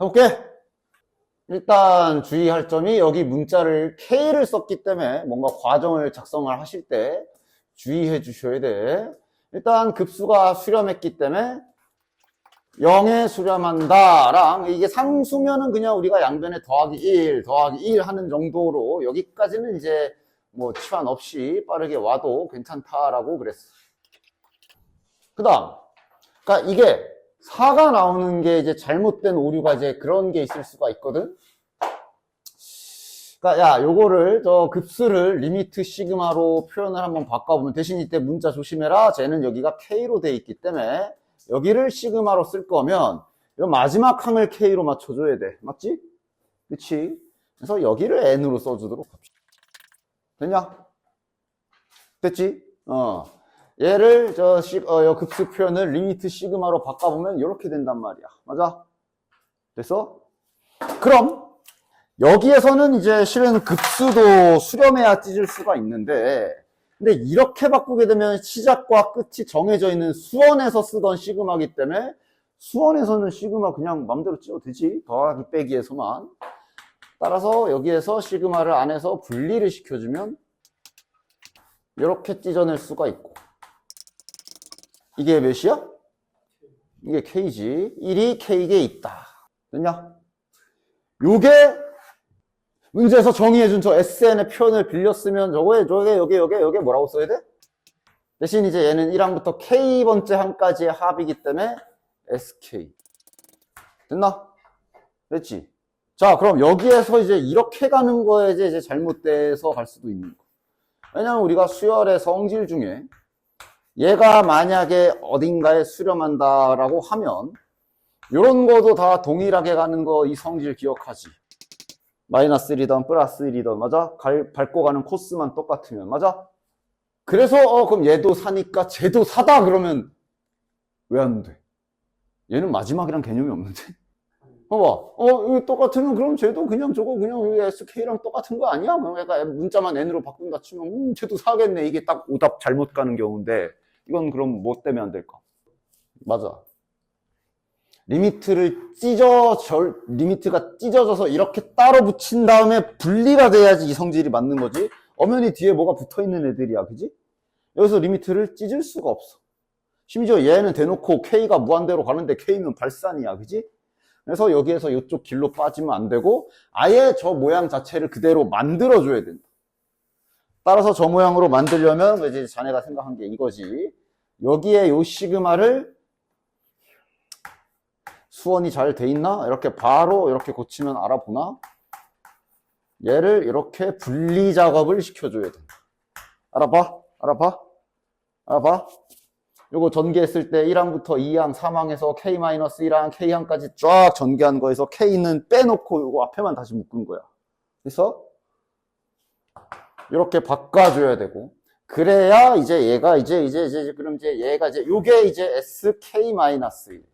해볼게. 일단 주의할 점이 여기 문자를 K를 썼기 때문에 뭔가 과정을 작성을 하실 때 주의해 주셔야 돼. 일단 급수가 수렴했기 때문에 0에 수렴한다랑 이게 상수면은 그냥 우리가 양변에 더하기 1 하는 정도로 여기까지는 이제 뭐 치환 없이 빠르게 와도 괜찮다라고 그랬어. 그 다음, 그러니까 이게 4가 나오는 게 이제 잘못된 오류가 이제 그런 게 있을 수가 있거든. 그러니까 야, 요거를 저 급수를 리미트 시그마로 표현을 한번 바꿔보면 대신 이때 문자 조심해라. 쟤는 여기가 K로 돼 있기 때문에 여기를 시그마로 쓸 거면 이 마지막 항을 K로 맞춰줘야 돼. 맞지? 그치? 그래서 여기를 N으로 써주도록 합시다. 됐냐? 됐지? 얘를 요 급수 표현을 리미트 시그마로 바꿔보면 이렇게 된단 말이야. 맞아? 됐어? 그럼 여기에서는 이제 실은 급수도 수렴해야 찢을 수가 있는데 근데 이렇게 바꾸게 되면 시작과 끝이 정해져 있는 수원에서 쓰던 시그마이기 때문에 수원에서는 시그마 그냥 맘대로 찢어도 되지. 더하기 빼기에서만. 따라서 여기에서 시그마를 안에서 분리를 시켜주면 이렇게 찢어낼 수가 있고 이게 몇이야? 이게 K지. 1이 K에 있다. 됐냐? 요게 문제에서 정의해준 저 SN의 표현을 빌렸으면 요게 뭐라고 써야 돼? 대신 이제 얘는 1항부터 K번째 항까지의 합이기 때문에 SK. 됐나? 됐지? 자, 그럼 여기에서 이제 이렇게 가는 거에 이제 잘못돼서 갈 수도 있는 거. 왜냐면 우리가 수열의 성질 중에 얘가 만약에 어딘가에 수렴한다라고 하면 이런 거도 다 동일하게 가는 거 이 성질 기억하지. 마이너스 1이든 플러스 1이든 맞아? 밟고 가는 코스만 똑같으면 맞아? 그래서 그럼 얘도 4니까 쟤도 4다 그러면 왜 안 돼? 얘는 마지막이란 개념이 없는데? 봐봐. 이거 똑같으면 그럼 쟤도 그냥 저거 그냥 SK랑 똑같은 거 아니야? 그러니까 문자만 N으로 바꾼다 치면 쟤도 4겠네. 이게 딱 오답 잘못 가는 경우인데 이건 그럼 뭐 때문에 안 될까? 맞아. 리미트가 찢어져서 이렇게 따로 붙인 다음에 분리가 돼야지 이 성질이 맞는 거지. 엄연히 뒤에 뭐가 붙어 있는 애들이야. 그지? 여기서 리미트를 찢을 수가 없어. 심지어 얘는 대놓고 K가 무한대로 가는데 K는 발산이야. 그지? 그래서 여기에서 이쪽 길로 빠지면 안 되고 아예 저 모양 자체를 그대로 만들어줘야 된다. 따라서 저 모양으로 만들려면 이제 자네가 생각한 게 이거지. 여기에 요 시그마를 수원이 잘 돼 있나? 이렇게 바로 이렇게 고치면 알아보나? 얘를 이렇게 분리 작업을 시켜줘야 된다. 알아봐? 요거 전개했을 때 1항부터 2항, 3항에서 K-1항, K항까지 쫙 전개한 거에서 K는 빼놓고 요거 앞에만 다시 묶은 거야. 그래서 이렇게 바꿔줘야 되고 그래야 이제 얘가 그럼 이제 얘가 요게 이제 SK-1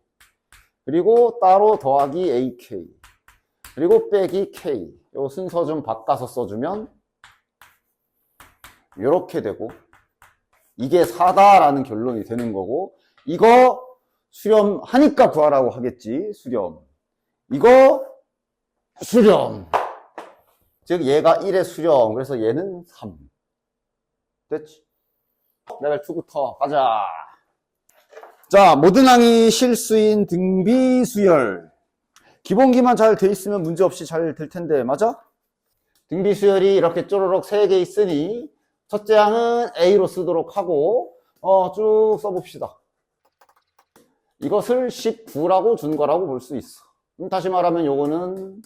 그리고 따로 더하기 AK 그리고 빼기 K 요 순서 좀 바꿔서 써주면 이렇게 되고 이게 4다라는 결론이 되는 거고 이거 수렴하니까 구하라고 하겠지. 수렴 이거 수렴 즉 얘가 1의 수렴 그래서 얘는 3 됐지? 레벨 2부터 가자. 자, 모든 항이 실수인 등비수열. 기본기만 잘 돼 있으면 문제 없이 잘 될 텐데, 맞아? 등비수열이 이렇게 쪼르륵 3개 있으니, 첫째 항은 A로 쓰도록 하고, 쭉 써봅시다. 이것을 19라고 준 거라고 볼 수 있어. 다시 말하면 요거는,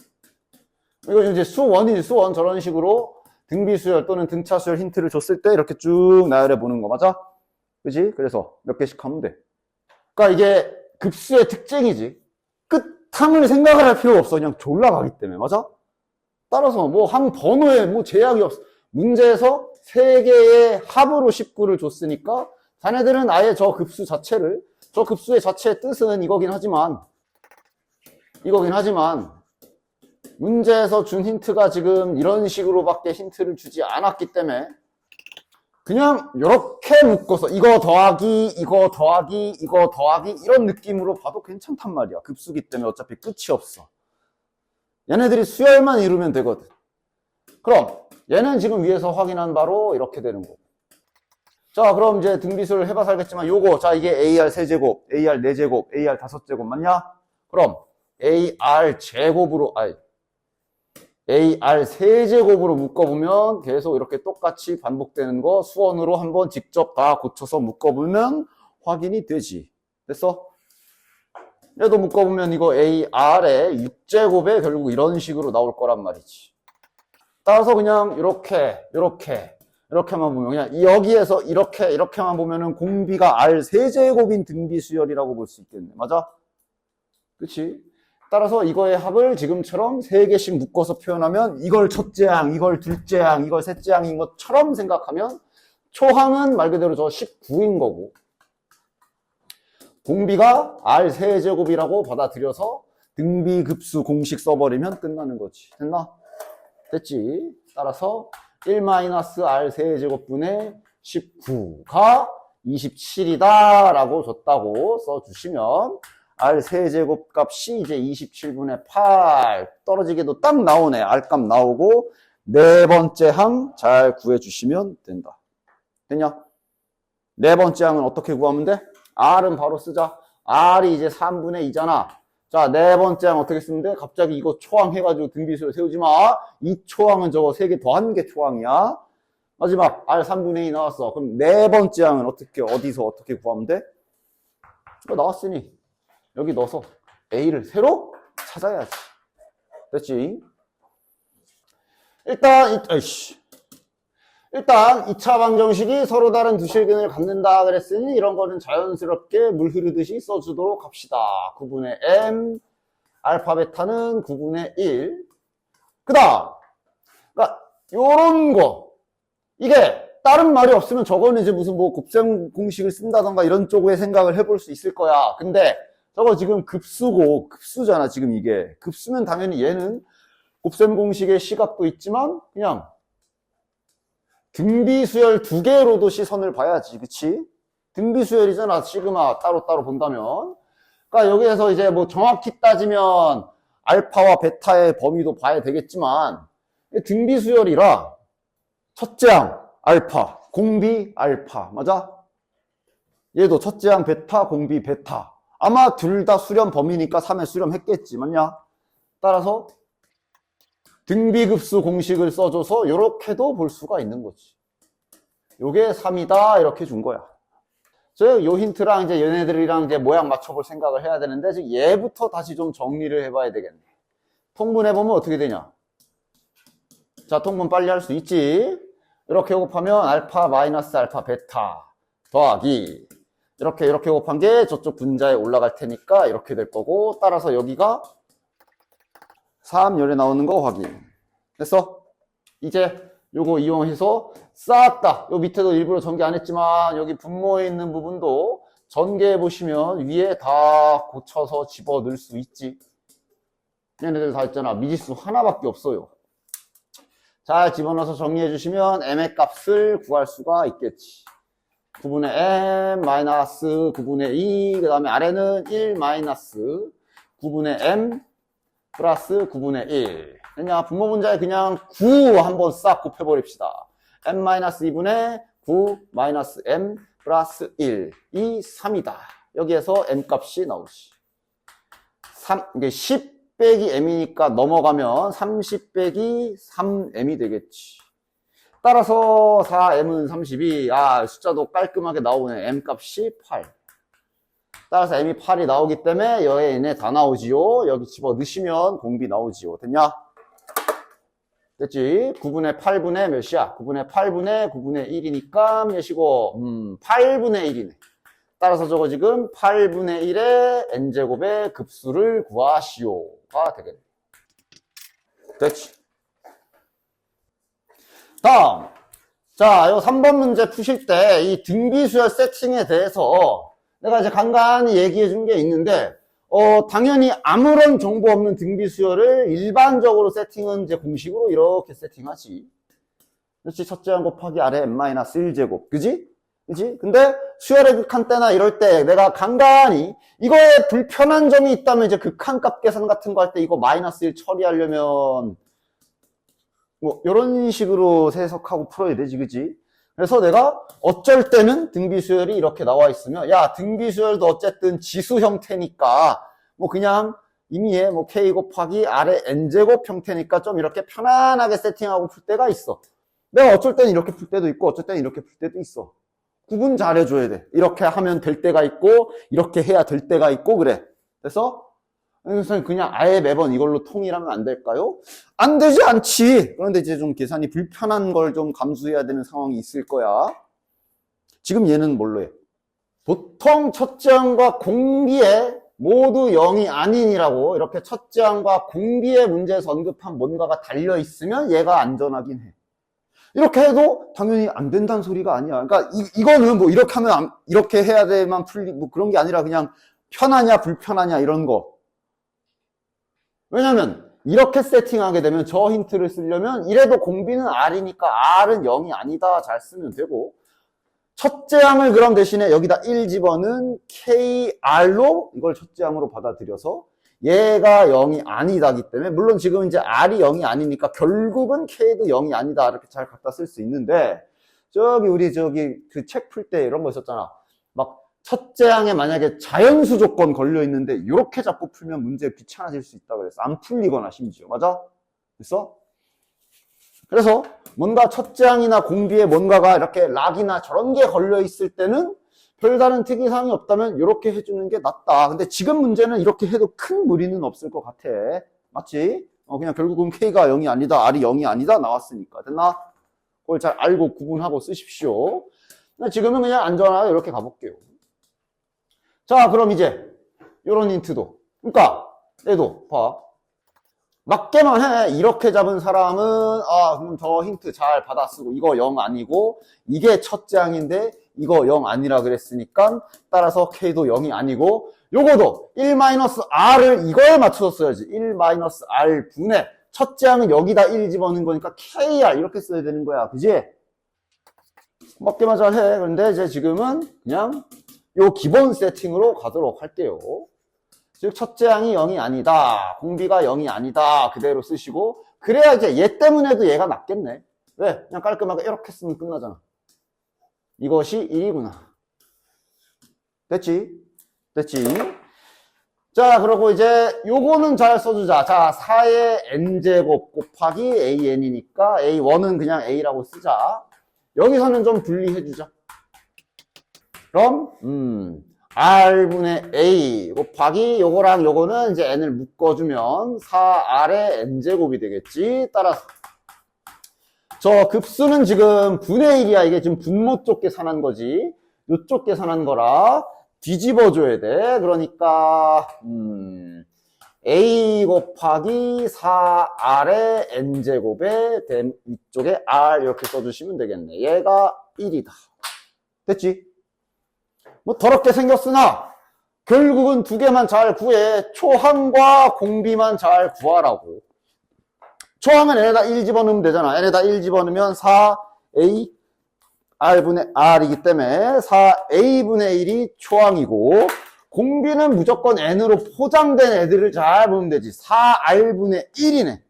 이거 이제 수원이지, 수원. 저런 식으로 등비수열 또는 등차수열 힌트를 줬을 때 이렇게 쭉 나열해 보는 거, 맞아? 그지? 그래서 몇 개씩 하면 돼. 그러니까 이게 급수의 특징이지. 끝항을 생각을 할 필요가 없어. 그냥 졸라 가기 때문에. 맞아? 따라서 뭐 항 번호에 뭐 제약이 없어. 문제에서 3개의 합으로 19를 줬으니까 자네들은 아예 저 급수 자체를 저 급수의 자체의 뜻은 이거긴 하지만 문제에서 준 힌트가 지금 이런 식으로밖에 힌트를 주지 않았기 때문에 그냥 이렇게 묶어서 이거 더하기 이런 느낌으로 봐도 괜찮단 말이야. 급수기 때문에 어차피 끝이 없어. 얘네들이 수열만 이루면 되거든. 그럼 얘는 지금 위에서 확인한 바로 이렇게 되는 거고. 자, 그럼 이제 등비수를 해봐서 알겠지만 요거, 자, 이게 AR 세제곱, AR 4제곱, AR 5제곱 맞냐? 그럼 AR 제곱으로, AR 세제곱으로 묶어보면 계속 이렇게 똑같이 반복되는 거 수원으로 한번 직접 다 고쳐서 묶어보면 확인이 되지. 됐어? 얘도 묶어보면 이거 AR의 6제곱에 결국 이런 식으로 나올 거란 말이지. 따라서 그냥 이렇게만 보면 그냥 여기에서 이렇게만 보면은 공비가 R 세제곱인 등비수열이라고 볼 수 있겠네. 맞아? 그치? 따라서 이거의 합을 지금처럼 3개씩 묶어서 표현하면 이걸 첫째 항, 이걸 둘째 항, 이걸 셋째 항인 것처럼 생각하면 초항은 말 그대로 저 19인 거고 공비가 R 세제곱이라고 받아들여서 등비급수 공식 써버리면 끝나는 거지. 됐나? 됐지? 따라서 1-R 세제곱분의 19가 27이다 라고 줬다고 써주시면 R 세제곱 값이 이제 27분의 8 떨어지게도 딱 나오네. R 값 나오고 네 번째 항 잘 구해주시면 된다. 됐냐? 네 번째 항은 어떻게 구하면 돼? R은 바로 쓰자. R이 이제 3분의 2잖아. 자, 네 번째 항 어떻게 쓰면 돼? 갑자기 이거 초항 해가지고 등비수를 세우지 마. 이 초항은 저거 3개 더한 게 초항이야. 마지막 R 3분의 2 나왔어. 그럼 네 번째 항은 어디서 어떻게 구하면 돼? 이거 나왔으니 여기 넣어서 A를 새로 찾아야지. 됐지? 일단 2차 방정식이 서로 다른 두 실근을 갖는다 그랬으니 이런 거는 자연스럽게 물 흐르듯이 써주도록 합시다. 9분의 m, 알파 베타는 9분의 1. 그 다음, 그러니까 요런 거 이게 다른 말이 없으면 저거는 이제 무슨 뭐 곱셈 공식을 쓴다던가 이런 쪽의 생각을 해볼 수 있을 거야. 근데 저거 지금 급수잖아. 지금 이게 급수면 당연히 얘는 곱셈 공식의 시각도 있지만 그냥 등비수열 2개로도 시선을 봐야지. 그치? 등비수열이잖아. 시그마 따로따로 본다면. 그러니까 여기에서 이제 뭐 정확히 따지면 알파와 베타의 범위도 봐야 되겠지만 등비수열이라 첫째 항 알파, 공비 알파. 맞아? 얘도 첫째 항 베타, 공비 베타. 아마 둘 다 수렴 범위니까 3에 수렴했겠지. 맞냐? 따라서 등비급수 공식을 써줘서 이렇게도 볼 수가 있는 거지. 요게 3이다 이렇게 준 거야. 즉 요 힌트랑 이제 얘네들이랑 이제 모양 맞춰볼 생각을 해야 되는데 즉 얘부터 다시 좀 정리를 해봐야 되겠네. 통분해보면 어떻게 되냐? 자, 통분 빨리 할 수 있지. 이렇게 곱하면 알파 마이너스 알파 베타 더하기 이렇게 곱한 게 저쪽 분자에 올라갈 테니까 이렇게 될 거고 따라서 여기가 3 열에 나오는 거 확인. 됐어? 이제 요거 이용해서 싹 다, 요 밑에도 일부러 전개 안 했지만 여기 분모에 있는 부분도 전개해 보시면 위에 다 고쳐서 집어 넣을 수 있지. 얘네들 다 있잖아. 미지수 하나밖에 없어요. 잘 집어넣어서 정리해 주시면 m의 값을 구할 수가 있겠지. 9분의 m 마이너스 9분의 2, 그 다음에 아래는 1 마이너스 9분의 m 플러스 9분의 1. 그냥 분모 분자에 그냥 9 한번 싹 곱해버립시다. m-2분의 9 마이너스 m 플러스 1. 이 3이다. 여기에서 m 값이 나오지. 3, 이게 10 빼기 m이니까 넘어가면 30 빼기 3m이 되겠지. 따라서 4m은 32. 숫자도 깔끔하게 나오네. m 값이 8. 따라서 m이 8이 나오기 때문에 여기에 다 나오지요. 여기 집어 넣으시면 공비 나오지요. 됐냐? 됐지? 9분의 8분의 몇이야? 9분의 8분의 9분의 1이니까 몇이고 8분의 1이네. 따라서 저거 지금 8분의 1의 n제곱의 급수를 구하시오가 되겠네. 됐지? 다음. 자, 요 3번 문제 푸실 때 이 등비수열 세팅에 대해서 내가 이제 간간히 얘기해 준 게 있는데, 당연히 아무런 정보 없는 등비수열을 일반적으로 세팅은 이제 공식으로 이렇게 세팅하지. 그렇지? 첫째 항 곱하기 아래 n-1제곱. 그지? 그치? 근데 수열의 극한 때나 이럴 때 내가 간간히 이거에 불편한 점이 있다면 이제 극한값 계산 같은 거 할 때 이거 마이너스 1 처리하려면 뭐 이런 식으로 해석하고 풀어야 되지, 그치? 그래서 내가 어쩔 때는 등비수열이 이렇게 나와 있으면 야, 등비수열도 어쨌든 지수 형태니까 뭐 그냥 이미에 뭐 k 곱하기 r의 n제곱 형태니까 좀 이렇게 편안하게 세팅하고 풀 때가 있어. 내가 어쩔 때는 이렇게 풀 때도 있고 어쩔 때는 이렇게 풀 때도 있어. 구분 잘 해줘야 돼. 이렇게 하면 될 때가 있고 이렇게 해야 될 때가 있고 그래. 그래서 선생님 그냥 아예 매번 이걸로 통일하면 안 될까요? 안 되지 않지. 그런데 이제 좀 계산이 불편한 걸 좀 감수해야 되는 상황이 있을 거야. 지금 얘는 뭘로 해? 보통 첫째 항과 공비에 모두 0이 아닌이라고 이렇게 첫째 항과 공비의 문제에서 언급한 뭔가가 달려있으면 얘가 안전하긴 해. 이렇게 해도 당연히 안 된다는 소리가 아니야. 그러니까 이거는 뭐 이렇게 하면 이렇게 해야 돼만 풀리 뭐 그런 게 아니라 그냥 편하냐 불편하냐 이런 거. 왜냐면 이렇게 세팅하게 되면 저 힌트를 쓰려면 이래도 공비는 R이니까 R은 0이 아니다 잘 쓰면 되고 첫째 항을 그럼 대신에 여기다 1 집어넣은 KR로 이걸 첫째 항으로 받아들여서 얘가 0이 아니다기 때문에 물론 지금 이제 R이 0이 아니니까 결국은 K도 0이 아니다 이렇게 잘 갖다 쓸 수 있는데 우리 그 책 풀 때 이런 거 있었잖아. 막 첫째 항에 만약에 자연수 조건 걸려 있는데 이렇게 자꾸 풀면 문제 귀찮아질 수 있다 그랬어. 안 풀리거나 심지어. 맞아? 됐어? 그래서 뭔가 첫째 항이나 공비에 뭔가가 이렇게 락이나 저런 게 걸려 있을 때는 별다른 특이사항이 없다면 이렇게 해주는 게 낫다. 근데 지금 문제는 이렇게 해도 큰 무리는 없을 것 같아. 맞지? 그냥 결국은 K가 0이 아니다, R이 0이 아니다 나왔으니까. 됐나? 그걸 잘 알고 구분하고 쓰십시오. 지금은 그냥 안전하게 이렇게 가볼게요. 자, 그럼 이제 이런 힌트도. 그러니까 얘도 봐. 맞게만 해. 이렇게 잡은 사람은 그럼 저 힌트 잘 받아 쓰고 이거 0 아니고 이게 첫째 항인데 이거 0 아니라 그랬으니까 따라서 K도 0이 아니고 요거도 1-R을 이거에 맞춰서 써야지. 1-R 분의 첫째 항은 여기다 1 집어넣은 거니까 KR 이렇게 써야 되는 거야. 그지? 맞게만 잘 해. 그런데 이제 지금은 그냥 요 기본 세팅으로 가도록 할게요. 즉 첫째 항이 0이 아니다. 공비가 0이 아니다. 그대로 쓰시고 그래야 이제 얘 때문에도 얘가 낫겠네. 왜? 그냥 깔끔하게 이렇게 쓰면 끝나잖아. 이것이 1이구나. 됐지? 됐지? 자, 그리고 이제 요거는 잘 써주자. 자, 4의 n제곱 곱하기 an이니까 a1은 그냥 a라고 쓰자. 여기서는 좀 분리해주자. 그럼 r분의 a 곱하기 요거랑 요거는 이제 n을 묶어주면 4r의 n제곱이 되겠지. 따라서 저 급수는 지금 분의 1이야. 이게 지금 분모 쪽 계산한 거지. 요쪽 계산한 거라 뒤집어줘야 돼. 그러니까 a 곱하기 4r의 n제곱에 이쪽에 r 이렇게 써주시면 되겠네. 얘가 1이다. 됐지? 뭐 더럽게 생겼으나 결국은 두 개만 잘 구해. 초항과 공비만 잘 구하라고. 초항은 n에다 1 집어넣으면 되잖아. n에다 1 집어넣으면 4a r분의 r이기 때문에 4a분의 1이 초항이고 공비는 무조건 n으로 포장된 애들을 잘 보면 되지. 4r분의 1이네.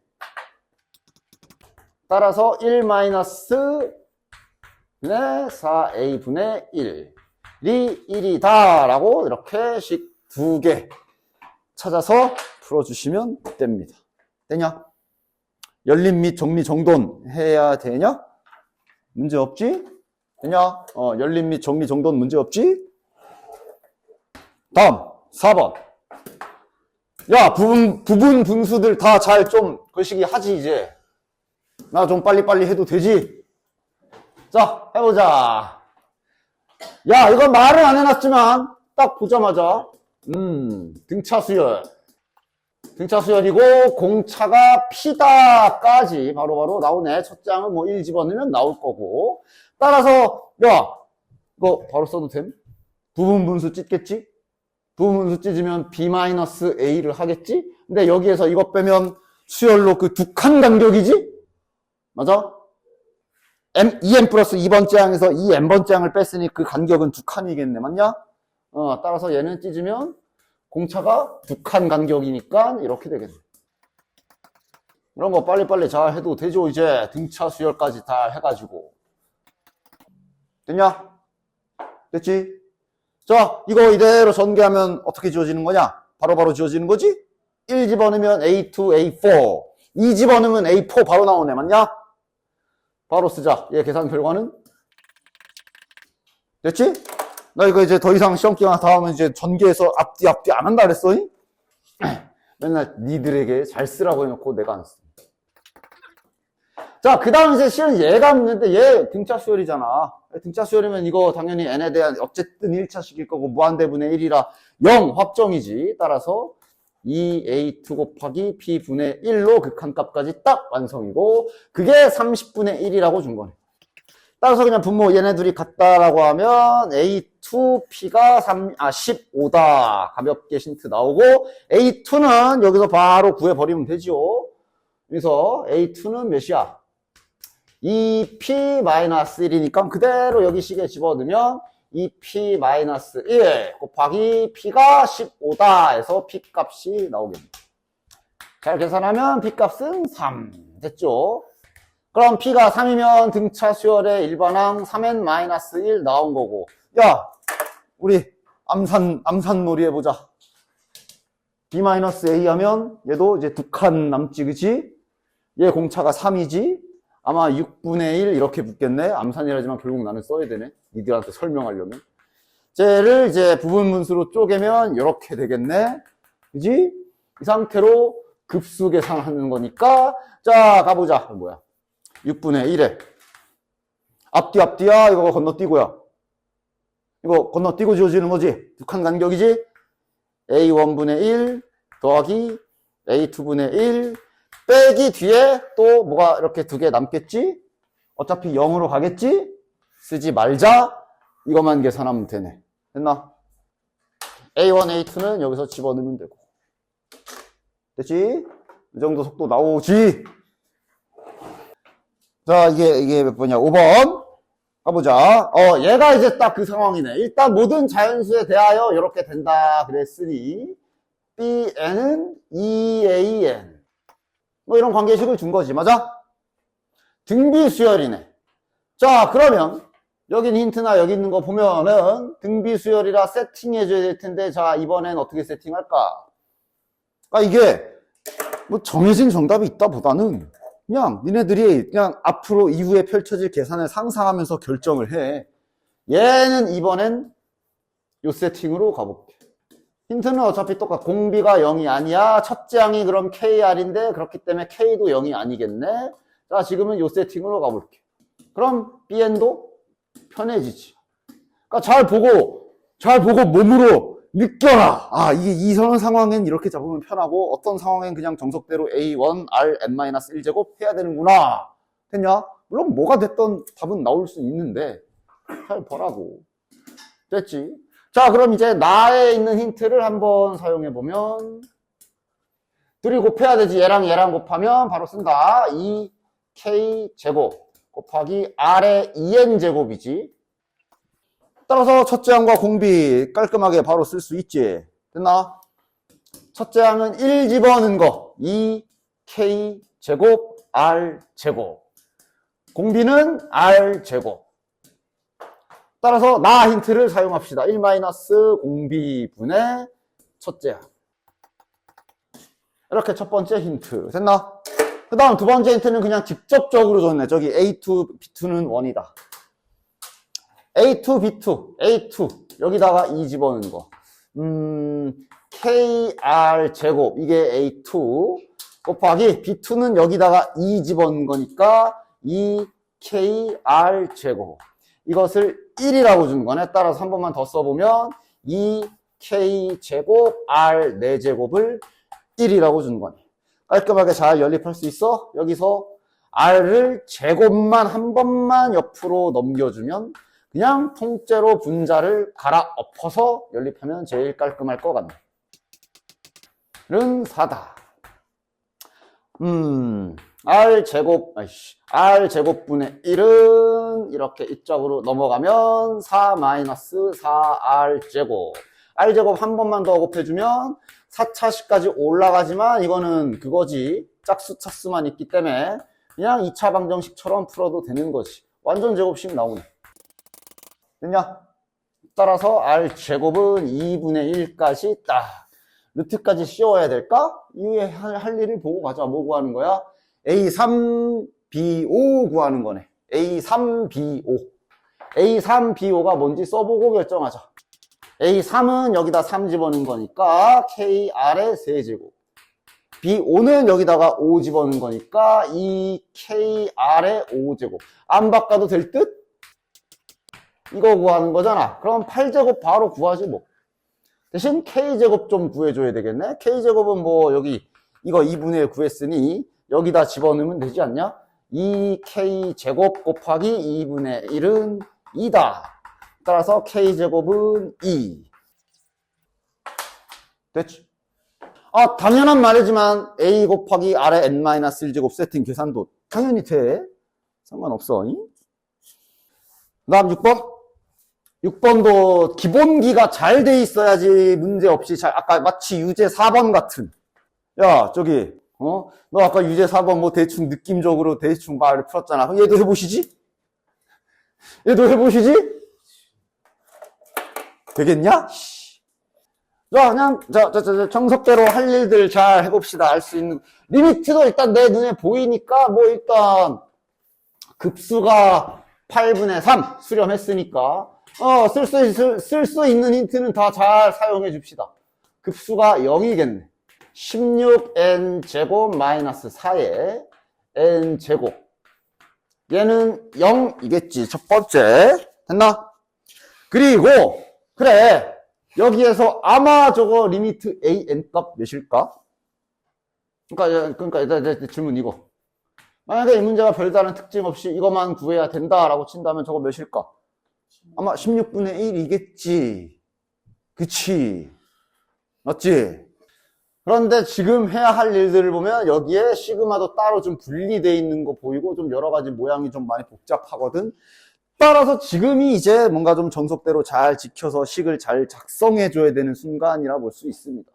따라서 1-4a분의 1이 1이다 라고 이렇게씩 두 개 찾아서 풀어주시면 됩니다. 되냐? 열림 및 정리 정돈 해야 되냐? 문제 없지? 되냐? 열림 및 정리 정돈 문제 없지? 다음 4번. 야, 부분 분수들 다 잘 좀 글씨기 하지 이제. 나 좀 빨리빨리 해도 되지? 자, 해보자. 야, 이건 말은 안 해놨지만 딱 보자마자 등차 수열. 등차 수열이고 공차가 피다까지 바로바로 나오네. 첫째 항은 뭐 1 집어넣으면 나올 거고. 따라서 야, 이거 바로 써도 됨? 부분 분수 찢겠지? 부분 분수 찢으면 b-a를 하겠지? 근데 여기에서 이거 빼면 수열로 그 두 칸 간격이지? 맞아? 2n 플러스 2번째 항에서 이 n번째 항을 뺐으니 그 간격은 두 칸이겠네. 맞냐? 따라서 얘는 찢으면 공차가 두 칸 간격이니까 이렇게 되겠네. 이런 거 빨리빨리 잘 해도 되죠. 이제 등차 수열까지 다 해가지고. 됐냐? 됐지? 자, 이거 이대로 전개하면 어떻게 지워지는 거냐? 바로바로 지워지는 거지? 1 집어넣으면 A2, A4. 2 집어넣으면 A4 바로 나오네. 맞냐? 바로 쓰자. 얘 계산 결과는? 됐지? 나 이거 이제 더 이상 시험 기간 다 하면 이제 전개해서 앞뒤 안 한다 그랬어? 맨날 니들에게 잘 쓰라고 해놓고 내가 안 써. 자, 그 다음 이제 실은 얘가 묻는데 얘 등차 수열이잖아. 등차 수열이면 이거 당연히 n에 대한 어쨌든 1차식일 거고 무한대분의 1이라 0 확정이지. 따라서 2a2 곱하기 p분의 1로 극한값까지 딱 완성이고 그게 30분의 1이라고 준 거네. 따라서 그냥 분모 얘네 둘이 같다라고 하면 a2p가 15다. 가볍게 힌트 나오고 a2는 여기서 바로 구해버리면 되죠. 그래서 a2는 몇이야? 2p-1이니까 그대로 여기 식에 집어넣으면 2p-1 곱하기 p가 15다 해서 p 값이 나오겠네. 잘 계산하면 p 값은 3 됐죠? 그럼 p가 3이면 등차 수열의 일반항 3n-1 나온 거고. 야, 우리 암산놀이 해보자. b-a 하면 얘도 이제 두 칸 남지, 그치? 얘 공차가 3이지? 아마 6분의 1 이렇게 붙겠네. 암산이라지만 결국 나는 써야 되네. 니들한테 설명하려면. 쟤를 이제 부분분수로 쪼개면 이렇게 되겠네. 그지? 이 상태로 급수 계산하는 거니까. 자, 가보자. 뭐야? 6분의 1에. 앞뒤야. 이거 건너뛰고야. 이거 건너뛰고 지워지는 거지? 두 칸 간격이지? A1분의 1 더하기 A2분의 1 빼기 뒤에 또 뭐가 이렇게 두 개 남겠지? 어차피 0으로 가겠지? 쓰지 말자. 이것만 계산하면 되네. 됐나? A1, A2는 여기서 집어넣으면 되고. 됐지? 이 정도 속도 나오지? 자, 이게 몇 번이야? 5번. 가보자. 얘가 이제 딱 그 상황이네. 일단 모든 자연수에 대하여 이렇게 된다 그랬으니 Bn은 2AN. 뭐 이런 관계식을 준 거지. 맞아? 등비수열이네. 자, 그러면 여긴 힌트나 여기 있는 거 보면은 등비수열이라 세팅해줘야 될 텐데 자, 이번엔 어떻게 세팅할까? 이게 뭐 정해진 정답이 있다 보다는 그냥 니네들이 그냥 앞으로 이후에 펼쳐질 계산을 상상하면서 결정을 해. 얘는 이번엔 요 세팅으로 가볼게. 힌트는 어차피 똑같아. 공비가 0이 아니야. 첫째 항이 그럼 KR인데 그렇기 때문에 K도 0이 아니겠네. 자, 지금은 요 세팅으로 가볼게. 그럼 BN도 편해지지. 그러니까 잘 보고 몸으로 느껴라. 이런 상황엔 이렇게 잡으면 편하고 어떤 상황엔 그냥 정석대로 A1, R, N-1제곱 해야 되는구나. 됐냐? 물론 뭐가 됐던 답은 나올 수 있는데 잘 보라고. 됐지? 자, 그럼 이제 나에 있는 힌트를 한번 사용해보면 둘이 곱해야 되지. 얘랑 곱하면 바로 쓴다. 2K제곱 곱하기 R의 2N제곱이지. 따라서 첫째 항과 공비 깔끔하게 바로 쓸 수 있지. 됐나? 첫째 항은 1 집어넣은 거 2K제곱 R제곱. 공비는 R제곱. 따라서 나 힌트를 사용합시다. 1-공비분의 첫째 항. 이렇게 첫 번째 힌트. 됐나? 그 다음 두 번째 힌트는 그냥 직접적으로 줬네. 저기 A2, B2는 1이다. A2, B2, A2. 여기다가 2 집어넣는 거. KR 제곱. 이게 A2. 곱하기 B2는 여기다가 2 집어넣는 거니까 2KR 제곱. 이것을 1이라고 준 거네. 따라서 한 번만 더 써보면 2K 제곱 R 4제곱을 1이라고 준 거네. 깔끔하게 잘 연립할 수 있어? 여기서 R을 제곱만 한 번만 옆으로 넘겨주면 그냥 통째로 분자를 갈아 엎어서 연립하면 제일 깔끔할 것 같네. 는 4다. R 제곱분의 1은 이렇게 이쪽으로 넘어가면 4 마이너스 4R 제곱. R 제곱 한 번만 더 곱해주면 4차식까지 올라가지만 이거는 그거지. 짝수 차수만 있기 때문에 그냥 2차 방정식처럼 풀어도 되는 거지. 완전 제곱식 나오네. 됐냐? 따라서 R 제곱은 2분의 1까지 딱. 루트까지 씌워야 될까? 이후에 할 일을 보고 가자. 뭐 구하는 거야? A3, B5 구하는 거네. A3, B5. A3, B5가 뭔지 써보고 결정하자. A3은 여기다 3 집어넣은 거니까 KR의 세제곱. B5는 여기다가 5 집어넣은 거니까 2KR의 5제곱. 안 바꿔도 될 듯? 이거 구하는 거잖아. 그럼 8제곱 바로 구하지 뭐. 대신 K제곱 좀 구해줘야 되겠네. K제곱은 뭐 여기 이거 2분의 1 구했으니 여기다 집어넣으면 되지 않냐? 2K제곱 곱하기 2분의 1은 2다. 따라서 K제곱은 2. 됐지? 아, 당연한 말이지만 A 곱하기 R의 N-1제곱 세팅 계산도 당연히 돼. 상관없어. 그 다음 6번. 6번도 기본기가 잘 돼 있어야지 문제 없이 잘, 아까 마치 유제 4번 같은. 야, 저기, 너 아까 유제 4번 뭐 대충 느낌적으로 대충 말을 풀었잖아. 그럼 얘도 해보시지? 얘도 해보시지? 되겠냐? 자, 그냥, 정석대로 할 일들 잘 해봅시다. 알 수 있는. 리미트도 일단 내 눈에 보이니까, 뭐 일단, 급수가 8분의 3 수렴했으니까, 쓸 수 있는 힌트는 다 잘 사용해 줍시다. 급수가 0이겠네. 16n제곱 마이너스 4의 n제곱. 얘는 0이겠지. 첫 번째. 됐나? 그리고, 그래. 여기에서 아마 저거 리미트 an 값 몇일까? 그러니까 일단 질문 이거. 만약에 이 문제가 별다른 특징 없이 이것만 구해야 된다라고 친다면 저거 몇일까? 아마 16분의 1이겠지. 그치? 맞지? 그런데 지금 해야 할 일들을 보면 여기에 시그마도 따로 좀 분리되어 있는 거 보이고 좀 여러 가지 모양이 좀 많이 복잡하거든. 따라서 지금이 이제 뭔가 좀 정석대로 잘 지켜서 식을 잘 작성해 줘야 되는 순간이라 볼 수 있습니다.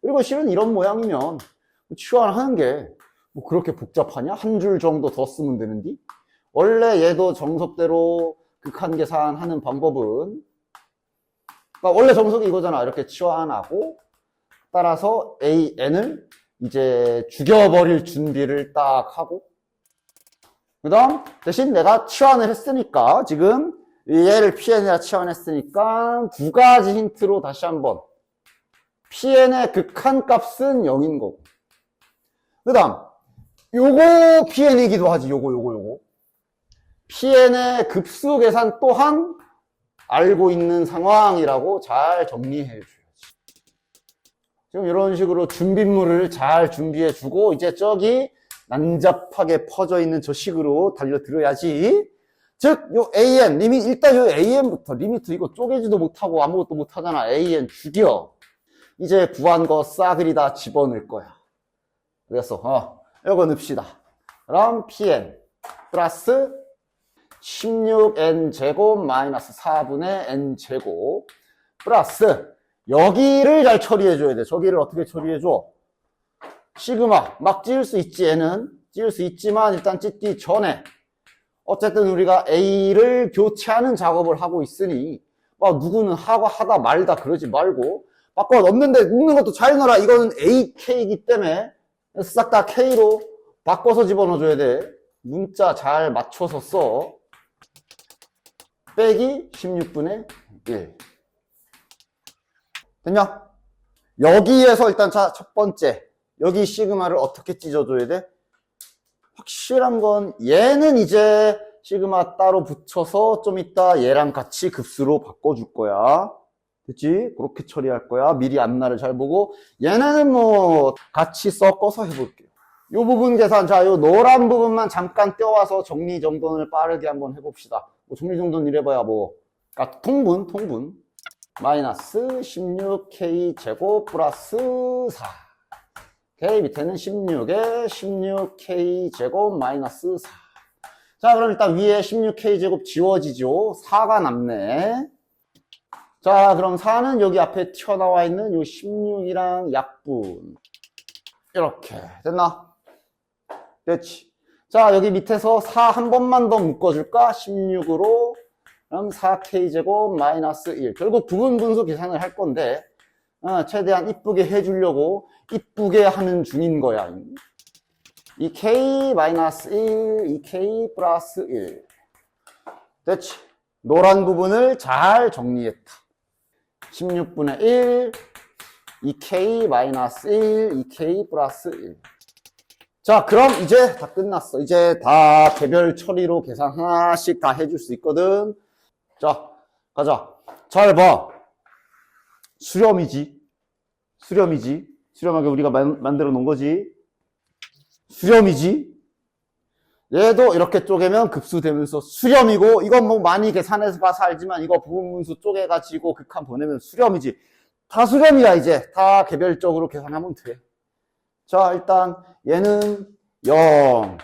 그리고 실은 이런 모양이면 치환하는 게 뭐 그렇게 복잡하냐? 한 줄 정도 더 쓰면 되는데 원래 얘도 정석대로 극한 계산하는 방법은 그러니까 원래 정석이 이거잖아. 이렇게 치환하고 따라서 AN을 이제 죽여버릴 준비를 딱 하고 그 다음 대신 내가 치환을 했으니까 지금 얘를 PN이라 치환했으니까 두 가지 힌트로 다시 한번 PN의 극한 값은 0인 거고 그 다음 요거 PN이기도 하지. 요거 PN의 급수 계산 또한 알고 있는 상황이라고 잘 정리해 줘야지. 지금 이런 식으로 준비물을 잘 준비해 주고 이제 저기 난잡하게 퍼져 있는 저 식으로 달려들어야지. 즉, 요 AN, 일단 요 AN부터, 리미트 이거 쪼개지도 못하고 아무것도 못하잖아. AN 죽여. 이제 구한 거 싸그리 다 집어넣을 거야. 그래서, 이거 넣읍시다. 그럼 PN 플러스 16n제곱 마이너스 4분의 n제곱 플러스 여기를 잘 처리해줘야 돼. 저기를 어떻게 처리해줘? 시그마 막 찌을 수 있지. 얘는 찌을 수 있지만 일단 찢기 전에 어쨌든 우리가 A를 교체하는 작업을 하고 있으니 막 누구는 하다 말다 그러지 말고 바꿔 넣는데 넣는 것도 잘 넣어라. 이거는 AK이기 때문에 싹 다 K로 바꿔서 집어넣어줘야 돼. 문자 잘 맞춰서 써. 빼기 16분의 1. 됐냐? 여기에서 일단 자, 첫 번째. 여기 시그마를 어떻게 찢어줘야 돼? 확실한 건 얘는 이제 시그마 따로 붙여서 좀 이따 얘랑 같이 급수로 바꿔줄 거야. 됐지? 그렇게 처리할 거야. 미리 앞날을 잘 보고. 얘네는 뭐 같이 섞어서 해볼게요. 요 부분 계산, 자, 요 노란 부분만 잠깐 떼와서 정리정돈을 빠르게 한번 해봅시다. 뭐 정리정돈 이래봐야 뭐, 그러니까 통분. 마이너스 16K 제곱 플러스 4. 오케이, 밑에는 16에 16k 제곱 마이너스 4. 자, 그럼 일단 위에 16k 제곱 지워지죠. 4가 남네. 자, 그럼 4는 여기 앞에 튀어나와 있는 요 16이랑 약분. 이렇게. 됐나? 됐지. 자, 여기 밑에서 4 한 번만 더 묶어줄까? 16으로. 그럼 4k 제곱 마이너스 1. 결국 부분 분수 계산을 할 건데, 최대한 이쁘게 해주려고 이쁘게 하는 중인 거야. 2k 마이너스 1, 2k 플러스 1. 됐지. 노란 부분을 잘 정리했다. 16분의 1, 2k 마이너스 1, 2k 플러스 1. 자, 그럼 이제 다 끝났어. 이제 다 개별 처리로 계산 하나씩 다 해줄 수 있거든. 자, 가자. 잘 봐. 수렴이지. 수렴하게 우리가 만들어 놓은 거지. 수렴이지. 얘도 이렇게 쪼개면 급수되면서 수렴이고, 이건 뭐 많이 계산해서 봐서 알지만 이거 부분분수 쪼개가지고 극한 보내면 수렴이지. 다 수렴이야, 이제. 다 개별적으로 계산하면 돼. 자, 일단 얘는 0.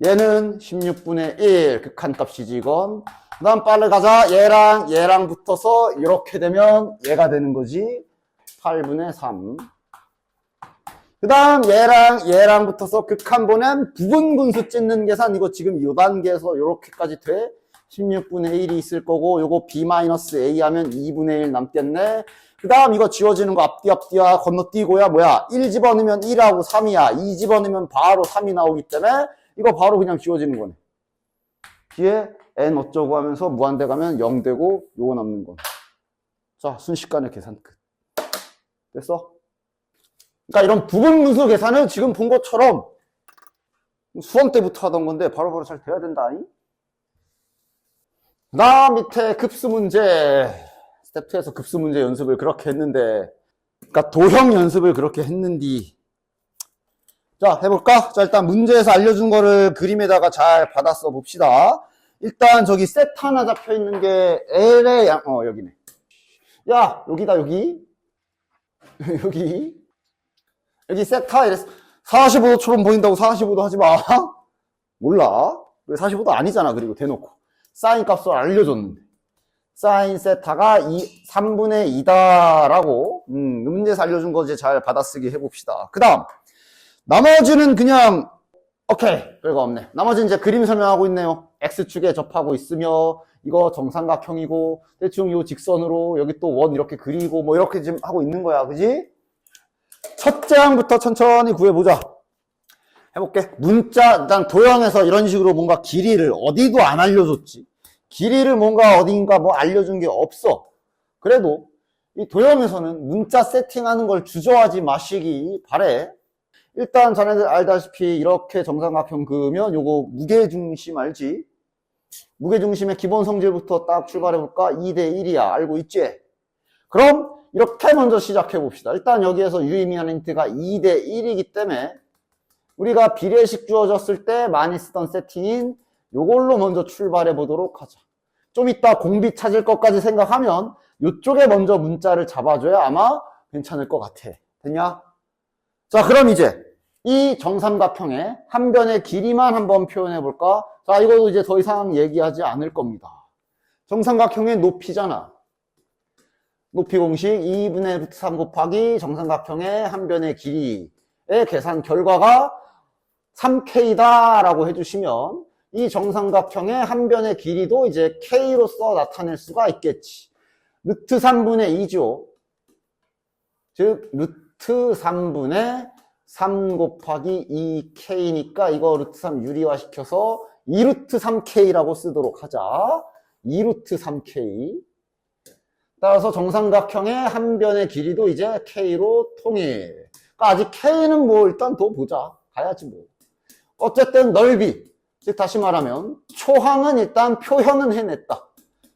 얘는 16분의 1. 극한값이지, 이건. 그 다음 빨리 가자. 얘랑 붙어서 이렇게 되면 얘가 되는 거지. 8분의 3. 그 다음 얘랑 붙어서 극한 보낸 부분분수 찢는 계산. 이거 지금 이 단계에서 이렇게까지 돼. 16분의 1이 있을 거고, 요거 b-a 하면 2분의 1 남겠네. 그 다음 이거 지워지는 거 앞뒤야 건너뛰고야 뭐야. 1 집어넣으면 1하고 3이야. 2 집어넣으면 바로 3이 나오기 때문에 이거 바로 그냥 지워지는 거네. 뒤에 n 어쩌고 하면서 무한대 가면 0 되고 요거 남는 거. 자, 순식간에 계산 끝. 됐어? 그러니까 이런 부분분수 계산을 지금 본 것처럼 수험 때부터 하던 건데 바로바로 잘 돼야 된다. 그 다음 밑에 급수 문제. 스텝 2에서 급수 문제 연습을 그렇게 했는데, 그러니까 도형 연습을 그렇게 했는디. 자, 해볼까? 자, 일단 문제에서 알려준 거를 그림에다가 잘 받아 써 봅시다. 일단 저기 세트 하나 잡혀 있는 게 L의 여기네. 야, 여기다, 여기. 여기 세타 이랬어. 45도처럼 보인다고 45도 하지 마. 몰라. 45도 아니잖아. 그리고 대놓고. 사인 값을 알려줬는데. 사인 세타가 3분의 2다라고. 문제에서 알려준 거 이제 잘 받아쓰기 해봅시다. 그 다음. 나머지는 그냥, 오케이. 별거 없네. 나머지는 이제 그림 설명하고 있네요. X축에 접하고 있으며, 이거 정삼각형이고, 대충 요 직선으로 여기 또 원 이렇게 그리고, 뭐 이렇게 지금 하고 있는 거야. 그지? 첫째 항부터 천천히 구해보자. 해볼게. 문자, 일단 도형에서 이런 식으로 뭔가 길이를 어디도 안 알려줬지. 길이를 뭔가 어딘가 뭐 알려준 게 없어. 그래도 이 도형에서는 문자 세팅하는 걸 주저하지 마시기 바래. 일단 자네들 알다시피 이렇게 정삼각형 그으면 요거 무게중심 알지? 무게중심의 기본 성질부터 딱 출발해볼까? 2대 1이야. 알고 있지? 그럼 이렇게 먼저 시작해봅시다. 일단 여기에서 유의미한 힌트가 2대 1이기 때문에 우리가 비례식 주어졌을 때 많이 쓰던 세팅인 요걸로 먼저 출발해 보도록 하자. 좀 이따 공비 찾을 것까지 생각하면 요쪽에 먼저 문자를 잡아줘야 아마 괜찮을 것 같아. 됐냐? 자, 그럼 이제 이 정삼각형의 한 변의 길이만 한번 표현해 볼까? 자, 이것도 이제 더 이상 얘기하지 않을 겁니다. 정삼각형의 높이잖아. 높이 공식 2분의 루트 3 곱하기 정삼각형의 한 변의 길이의 계산 결과가 3K다 라고 해주시면 이 정삼각형의 한 변의 길이도 이제 K로서 나타낼 수가 있겠지. 루트 3분의 2죠. 즉 루트 3분의 3 곱하기 2K니까 이거 루트 3 유리화 시켜서 2루트 3K라고 쓰도록 하자. 2루트 3K. 따라서 정삼각형의 한 변의 길이도 이제 K로 통일. 그러니까 아직 K는 뭐 일단 더 보자. 가야지 뭐. 어쨌든 넓이. 즉 다시 말하면 초항은 일단 표현은 해냈다.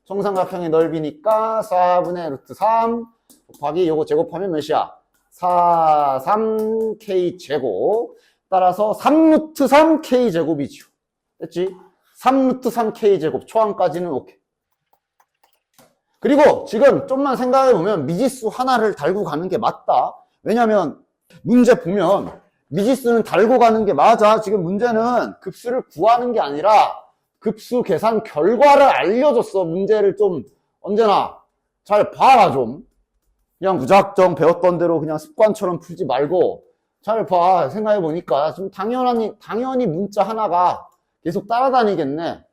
정삼각형의 넓이니까 4분의 루트 3 곱하기 요거 제곱하면 몇이야? 4, 3K 제곱. 따라서 3루트 3K 제곱이죠. 됐지? 3루트 3K 제곱. 초항까지는 오케이. 그리고 지금 좀만 생각해보면 미지수 하나를 달고 가는 게 맞다. 왜냐면 문제 보면 미지수는 달고 가는 게 맞아. 지금 문제는 급수를 구하는 게 아니라 급수 계산 결과를 알려줬어. 문제를 좀 언제나 잘 봐라 좀. 그냥 무작정 배웠던 대로 그냥 습관처럼 풀지 말고 잘 봐. 생각해 보니까 지금 당연히 문자 하나가 계속 따라다니겠네.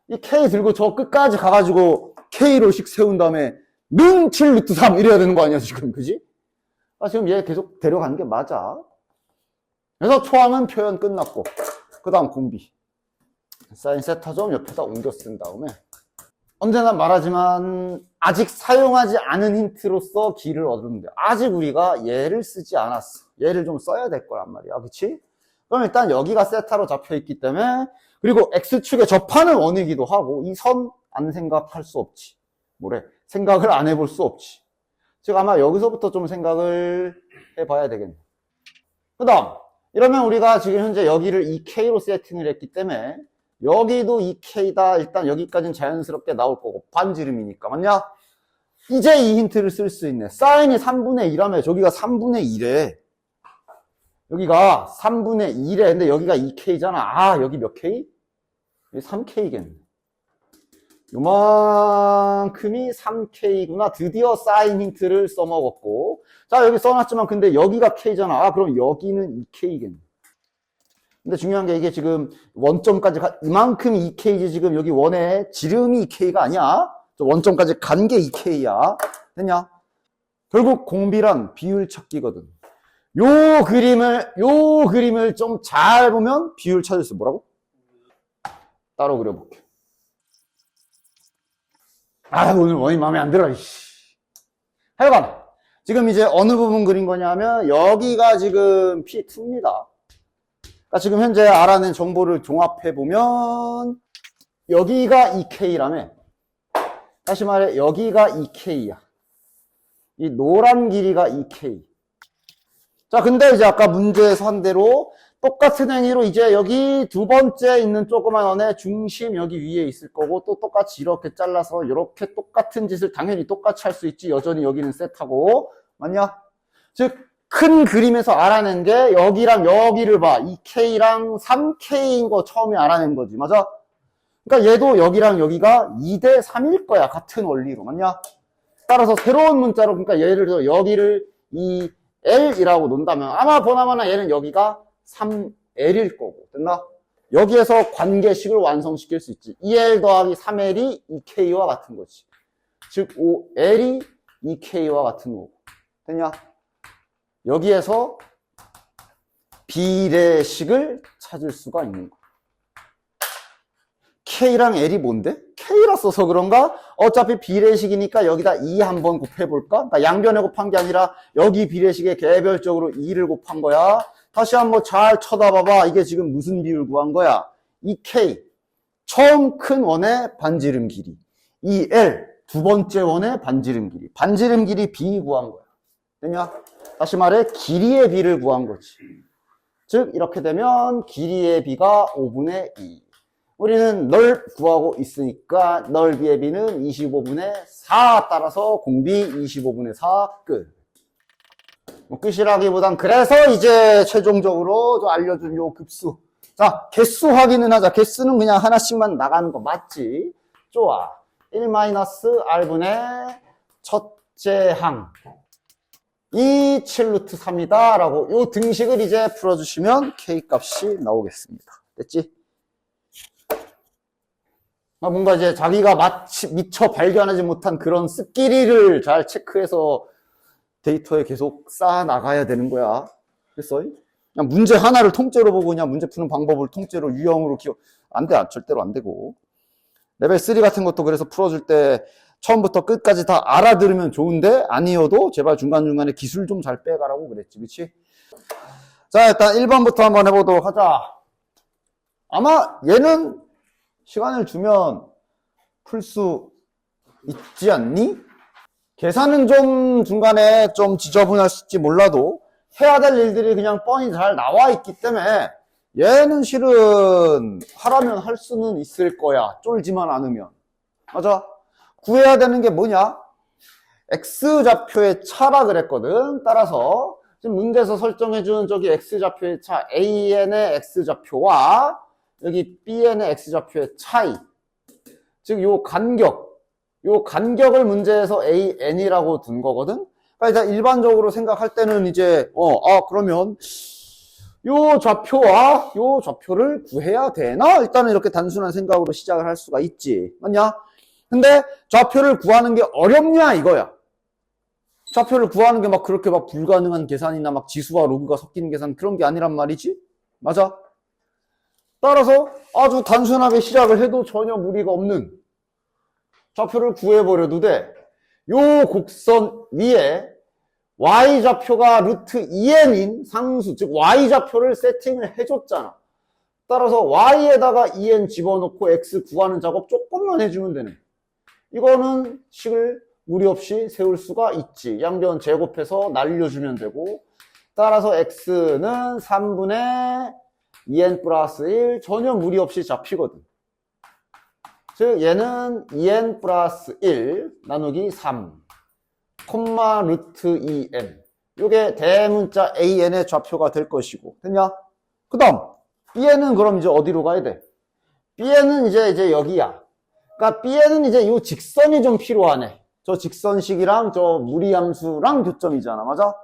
이 K 들고 저 끝까지 가가지고 K로씩 세운 다음에 는 7 루트 3 이래야 되는 거 아니야 지금, 그지? 지금 얘 계속 데려가는 게 맞아. 그래서 초항은 표현 끝났고 그 다음 공비 사인 세타 좀 옆에다 옮겨 쓴 다음에 언제나 말하지만 아직 사용하지 않은 힌트로서 길을 얻는데 아직 우리가 얘를 쓰지 않았어. 얘를 좀 써야 될 거란 말이야. 그치? 그럼 일단 여기가 세타로 잡혀 있기 때문에 그리고 X축에 접하는 원이기도 하고 이 선 안 생각할 수 없지. 뭐래? 생각을 안 해볼 수 없지. 즉 아마 여기서부터 좀 생각을 해봐야 되겠네. 그 다음 이러면 우리가 지금 현재 여기를 2K로 세팅을 했기 때문에 여기도 2K다. 일단 여기까지는 자연스럽게 나올 거고 반지름이니까 맞냐? 이제 이 힌트를 쓸 수 있네. 사인이 3분의 1하면 저기가 3분의 1에 여기가 3분의 1에 근데 여기가 2K잖아. 여기 몇 K? 여기 3K겠네. 요만큼이 3K구나. 드디어 사인 힌트를 써먹었고 자 여기 써놨지만 근데 여기가 K잖아. 그럼 여기는 2K겠네. 근데 중요한 게 이게 지금 원점까지 이만큼 2K지 지금 여기 원의 지름이 2K가 아니야. 원점까지 간 게 2K야. 됐냐? 결국 공비란 비율 찾기거든. 요 그림을 좀 잘 보면 비율 찾을 수 뭐라고? 따로 그려볼게. 오늘 원이 마음에 안 들어. 하여간 지금 이제 어느 부분 그린 거냐면 여기가 지금 P2입니다. 그러니까 지금 현재 알아낸 정보를 종합해 보면 여기가 2K라며. 다시 말해 여기가 2K야. 이 노란 길이가 2K. 자 근데 이제 아까 문제에서 한 대로 똑같은 행위로 이제 여기 두 번째 있는 조그만 원의 중심 여기 위에 있을 거고 또 똑같이 이렇게 잘라서 이렇게 똑같은 짓을 당연히 똑같이 할 수 있지. 여전히 여기는 세타고 맞냐? 즉 큰 그림에서 알아낸 게 여기랑 여기를 봐. 2K랑 3K인 거 처음에 알아낸 거지. 맞아? 그러니까 얘도 여기랑 여기가 2대 3일 거야. 같은 원리로. 맞냐? 따라서 새로운 문자로 그러니까 예를 들어 여기를 2L이라고 놓는다면 아마 보나마나 얘는 여기가 3L일 거고. 됐나? 여기에서 관계식을 완성시킬 수 있지. 2L 더하기 3L이 2K와 같은 거지. 즉 5L이 2K와 같은 거고. 됐냐? 여기에서 비례식을 찾을 수가 있는 거야. K랑 L이 뭔데? K라 써서 그런가? 어차피 비례식이니까 여기다 2 한번 곱해볼까? 그러니까 양변에 곱한 게 아니라 여기 비례식에 개별적으로 2를 곱한 거야. 다시 한번 잘 쳐다봐봐. 이게 지금 무슨 비율 구한 거야? 2K 처음 큰 원의 반지름 길이 2L 두 번째 원의 반지름 길이 반지름 길이 B 구한 거야. 됐냐? 다시 말해 길이의 B를 구한 거지. 즉 이렇게 되면 길이의 B가 5분의 2. 우리는 널 구하고 있으니까 넓이의 B는 25분의 4 따라서 공비 25분의 4 끝. 뭐 끝이라기보단 그래서 이제 최종적으로 좀 알려준 요 급수. 자 개수 확인은 하자. 개수는 그냥 하나씩만 나가는 거 맞지? 좋아. 1-R분의 첫째 항. 이 7루트 3이다 라고 요 등식을 이제 풀어주시면 K값이 나오겠습니다. 됐지? 뭔가 이제 자기가 미처 발견하지 못한 그런 습기리를 잘 체크해서 데이터에 계속 쌓아 나가야 되는 거야. 됐어? 그냥 문제 하나를 통째로 보고 그냥 문제 푸는 방법을 통째로 유형으로 안 돼. 절대로 안 되고. 레벨 3 같은 것도 그래서 풀어줄 때 처음부터 끝까지 다 알아들으면 좋은데 아니어도 제발 중간중간에 기술 좀 잘 빼가라고 그랬지. 그치? 자 일단 1번부터 한번 해보도록 하자. 아마 얘는 시간을 주면 풀 수 있지 않니? 계산은 좀 중간에 좀 지저분할지 몰라도 해야 될 일들이 그냥 뻔히 잘 나와 있기 때문에 얘는 실은 하라면 할 수는 있을 거야. 쫄지만 않으면. 맞아? 구해야 되는 게 뭐냐? X좌표의 차라 그랬거든. 따라서 지금 문제에서 설정해준 저기 x좌표의 차, an의 x좌표와 여기 bn의 x좌표의 차이. 즉, 요 간격을 문제에서 an이라고 둔 거거든? 그러니까 일반적으로 생각할 때는 이제, 그러면 요 좌표와 요 좌표를 구해야 되나? 일단은 이렇게 단순한 생각으로 시작을 할 수가 있지. 맞냐? 근데 좌표를 구하는 게 어렵냐 이거야. 좌표를 구하는 게 막 그렇게 막 불가능한 계산이나 막 지수와 로그가 섞이는 계산 그런 게 아니란 말이지. 맞아? 따라서 아주 단순하게 시작을 해도 전혀 무리가 없는 좌표를 구해버려도 돼. 요 곡선 위에 y좌표가 루트 2n인 상수, 즉 y좌표를 세팅을 해줬잖아. 따라서 y에다가 2n 집어넣고 x 구하는 작업 조금만 해주면 되네. 이거는 식을 무리 없이 세울 수가 있지. 양변 제곱해서 날려주면 되고, 따라서 x는 3분의 2n 플러스 1 전혀 무리 없이 잡히거든. 즉 얘는 2n 플러스 1 나누기 3 콤마 루트 2n 요게 대문자 an의 좌표가 될 것이고. 됐냐? 그 다음 bn은 그럼 이제 어디로 가야 돼? bn은 이제 여기야. 그러니까 bn은 이제 요 직선이 좀 필요하네. 저 직선식이랑 저 무리함수랑 교점이잖아. 맞아?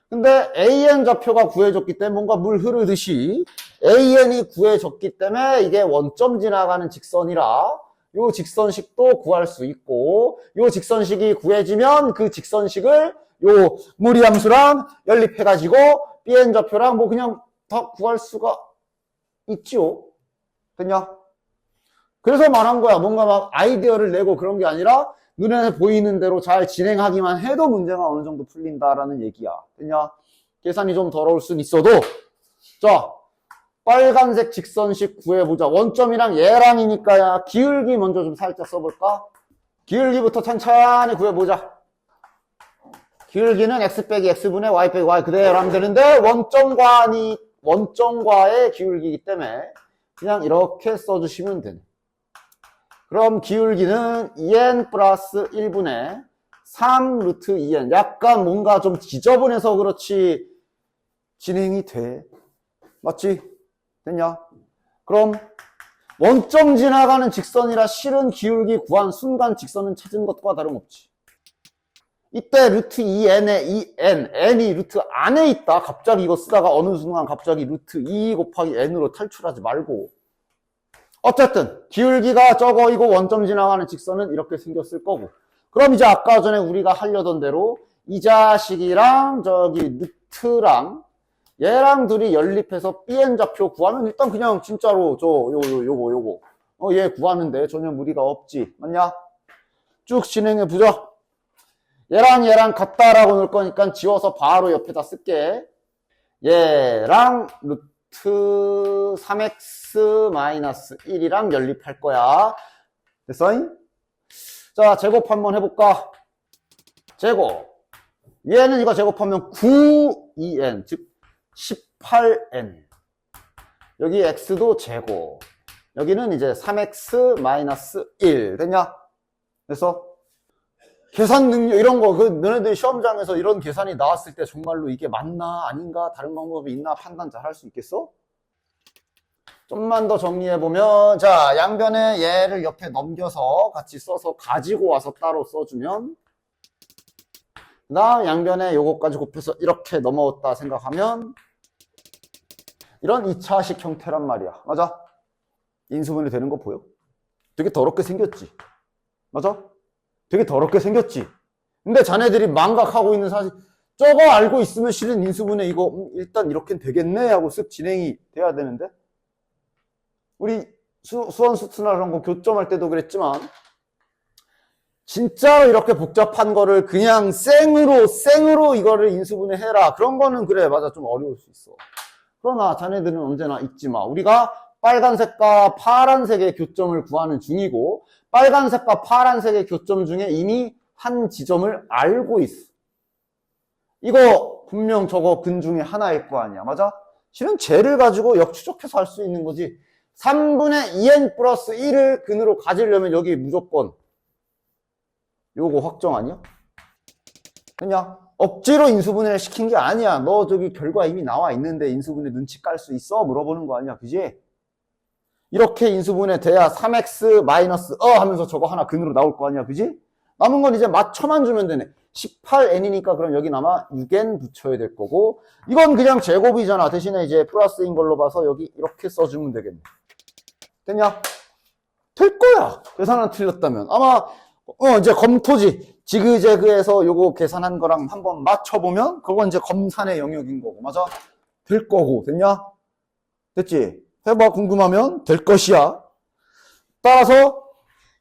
근데 an 좌표가 구해졌기 때문에 뭔가 물 흐르듯이 an이 구해졌기 때문에 이게 원점 지나가는 직선이라 요 직선식도 구할 수 있고, 요 직선식이 구해지면 그 직선식을 요 무리함수랑 연립해가지고 bn 좌표랑 뭐 그냥 다 구할 수가 있지요. 됐냐? 그래서 말한 거야. 뭔가 막 아이디어를 내고 그런 게 아니라 눈에 보이는 대로 잘 진행하기만 해도 문제가 어느 정도 풀린다라는 얘기야. 됐냐? 계산이 좀 더러울 순 있어도. 자, 빨간색 직선식 구해보자. 원점이랑 얘랑이니까 기울기 먼저 좀 살짝 써볼까? 기울기부터 천천히 구해보자. 기울기는 x 빼기 x분의 y 빼기 y 그대로 하면 되는데 원점과의 기울기이기 때문에 그냥 이렇게 써주시면 되네. 그럼 기울기는 2n 플러스 1분의 3 루트 2n. 약간 뭔가 좀 지저분해서 그렇지 진행이 돼. 맞지? 됐냐? 그럼 원점 지나가는 직선이라 실은 기울기 구한 순간 직선은 찾은 것과 다름없지. 이때 루트 2n에 이 n이 루트 안에 있다. 갑자기 이거 쓰다가 어느 순간 갑자기 루트 2 곱하기 n으로 탈출하지 말고. 어쨌든 기울기가 저거이고 원점 지나가는 직선은 이렇게 생겼을 거고. 그럼 이제 아까 전에 우리가 하려던 대로 이 자식이랑 저기 루트랑 얘랑 둘이 연립해서 bn 좌표 구하면 일단 그냥 진짜로 요거 얘 구하는데 전혀 무리가 없지. 맞냐? 쭉 진행해 보자. 얘랑 같다라고 넣을 거니까 지워서 바로 옆에다 쓸게. 얘랑 루트 3x-1이랑 연립할 거야. 됐어잉? 자, 제곱 한번 해볼까? 제곱. 얘는 이거 제곱하면 9en, 즉 18n. 여기 x도 제곱. 여기는 이제 3x-1. 됐냐? 그래서 계산 능력 이런 거 너네들이 시험장에서 이런 계산이 나왔을 때 정말로 이게 맞나 아닌가 다른 방법이 있나 판단 잘 할 수 있겠어? 좀만 더 정리해보면, 자, 양변에 얘를 옆에 넘겨서 같이 써서 가지고 와서 따로 써주면, 그 다음 양변에 요거까지 곱해서 이렇게 넘어왔다 생각하면, 이런 2차식 형태란 말이야. 맞아? 인수분해 되는 거 보여? 되게 더럽게 생겼지? 맞아? 되게 더럽게 생겼지? 근데 자네들이 망각하고 있는 사실, 저거 알고 있으면 실은 인수분해 이거 일단 이렇게 되겠네 하고 쓱 진행이 돼야 되는데, 우리 수원수투나 그런 거 교점할 때도 그랬지만 진짜로 이렇게 복잡한 거를 그냥 생으로 이거를 인수분해 해라. 그런 거는 그래 맞아 좀 어려울 수 있어. 그러나 자네들은 언제나 잊지 마. 우리가 빨간색과 파란색의 교점을 구하는 중이고 빨간색과 파란색의 교점 중에 이미 한 지점을 알고 있어. 이거 분명 저거 근 중에 하나일 거 아니야. 맞아? 실은 쟤를 가지고 역추적해서 할 수 있는 거지. 3분의 2n 플러스 1을 근으로 가지려면 여기 무조건 요거 확정 아니야? 그냥 억지로 인수분해를 시킨 게 아니야. 너 저기 결과 이미 나와 있는데 인수분해 눈치 깔 수 있어? 물어보는 거 아니야. 그지? 이렇게 인수분해 돼야 3x 마이너스 하면서 저거 하나 근으로 나올 거 아니야. 그지? 남은 건 이제 맞춰만 주면 되네. 18n이니까 그럼 여기 남아 6n 붙여야 될 거고, 이건 그냥 제곱이잖아. 대신에 이제 플러스인 걸로 봐서 여기 이렇게 써주면 되겠네. 됐냐? 될 거야. 계산 안 틀렸다면. 아마 이제 검토지. 지그재그에서 요거 계산한 거랑 한번 맞춰보면 그건 이제 검산의 영역인 거고. 맞아? 될 거고. 됐냐? 됐지? 해봐. 궁금하면 될 것이야. 따라서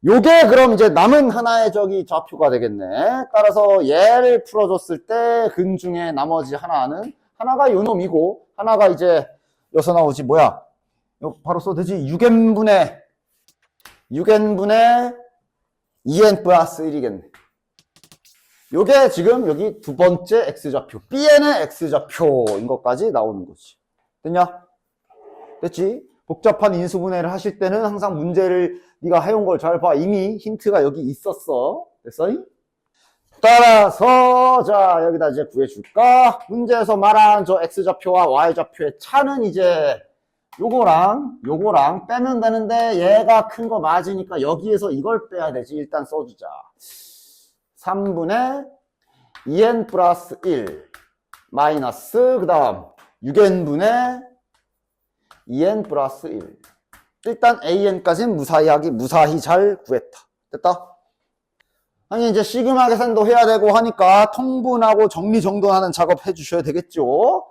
요게 그럼 이제 남은 하나의 저기 좌표가 되겠네. 따라서 얘를 풀어줬을 때 근 중에 나머지 하나가 요 놈이고, 하나가 이제 여기서 나오지. 뭐야? 요 바로 써도 되지. 6n분의 2n 플러스 1이겠네. 요게 지금 여기 두 번째 x좌표, bn의 x좌표인 것까지 나오는 거지. 됐냐? 됐지? 복잡한 인수분해를 하실 때는 항상 문제를 네가 해온 걸 잘 봐. 이미 힌트가 여기 있었어. 됐어? 따라서 자 여기다 이제 구해줄까? 문제에서 말한 저 x좌표와 y좌표의 차는 이제 요거랑 빼면 되는데 얘가 큰 거 맞으니까 여기에서 이걸 빼야 되지. 일단 써주자. 3분의 2n 플러스 1 마이너스 그 다음 6n분의 2n 플러스 1. 일단 an까지는 무사히 잘 구했다. 됐다? 아니 이제 시그마 계산도 해야 되고 하니까 통분하고 정리정돈하는 작업 해주셔야 되겠죠.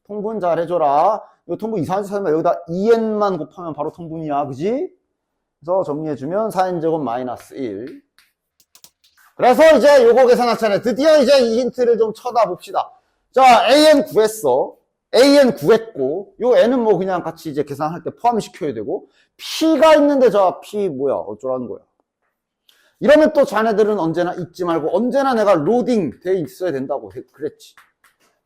통분 잘 해줘라. 이거 통분 이상하게 하면 여기다 2n만 곱하면 바로 통분이야. 그지? 그래서 정리해주면 4n제곱 마이너스 1. 그래서 이제 요거 계산하잖아요. 드디어 이제 이 힌트를 좀 쳐다봅시다. 자, an 구했어. an 구했고, 요 n은 뭐 그냥 같이 이제 계산할 때 포함시켜야 되고, p가 있는데 저 p 뭐야? 어쩌라는 거야? 이러면 또 자네들은 언제나 잊지 말고, 언제나 내가 로딩 돼 있어야 된다고 그랬지.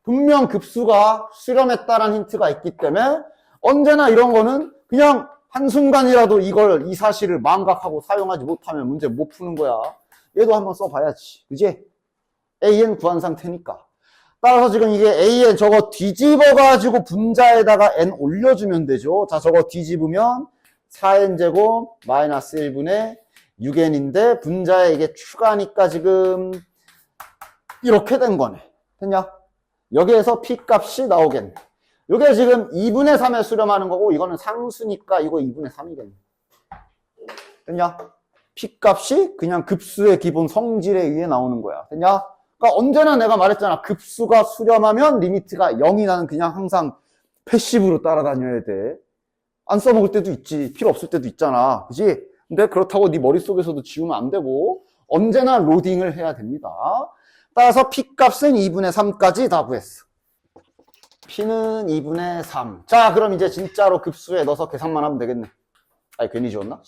분명 급수가 수렴했다라는 힌트가 있기 때문에, 언제나 이런 거는 그냥 한순간이라도 이 사실을 망각하고 사용하지 못하면 문제 못 푸는 거야. 얘도 한번 써봐야지. 그지? an 구한 상태니까. 따라서 지금 이게 an 저거 뒤집어가지고 분자에다가 n 올려주면 되죠. 자, 저거 뒤집으면 4n제곱 마이너스 1분의 6n인데 분자에 이게 추가니까 지금 이렇게 된 거네. 됐냐? 여기에서 p 값이 나오겠네. 이게 지금 2분의 3에 수렴하는 거고 이거는 상수니까 이거 2분의 3이겠네. 됐냐? p 값이 그냥 급수의 기본 성질에 의해 나오는 거야. 됐냐? 그러니까 언제나 내가 말했잖아. 급수가 수렴하면 리미트가 0이 나는 그냥 항상 패시브로 따라다녀야 돼. 안 써먹을 때도 있지. 필요 없을 때도 있잖아. 그지? 근데 그렇다고 네 머릿속에서도 지우면 안 되고 언제나 로딩을 해야 됩니다. 따라서 p 값은 2분의 3까지 다 구했어. p는 2분의 3. 자, 그럼 이제 진짜로 급수에 넣어서 계산만 하면 되겠네. 아니, 괜히 지웠나?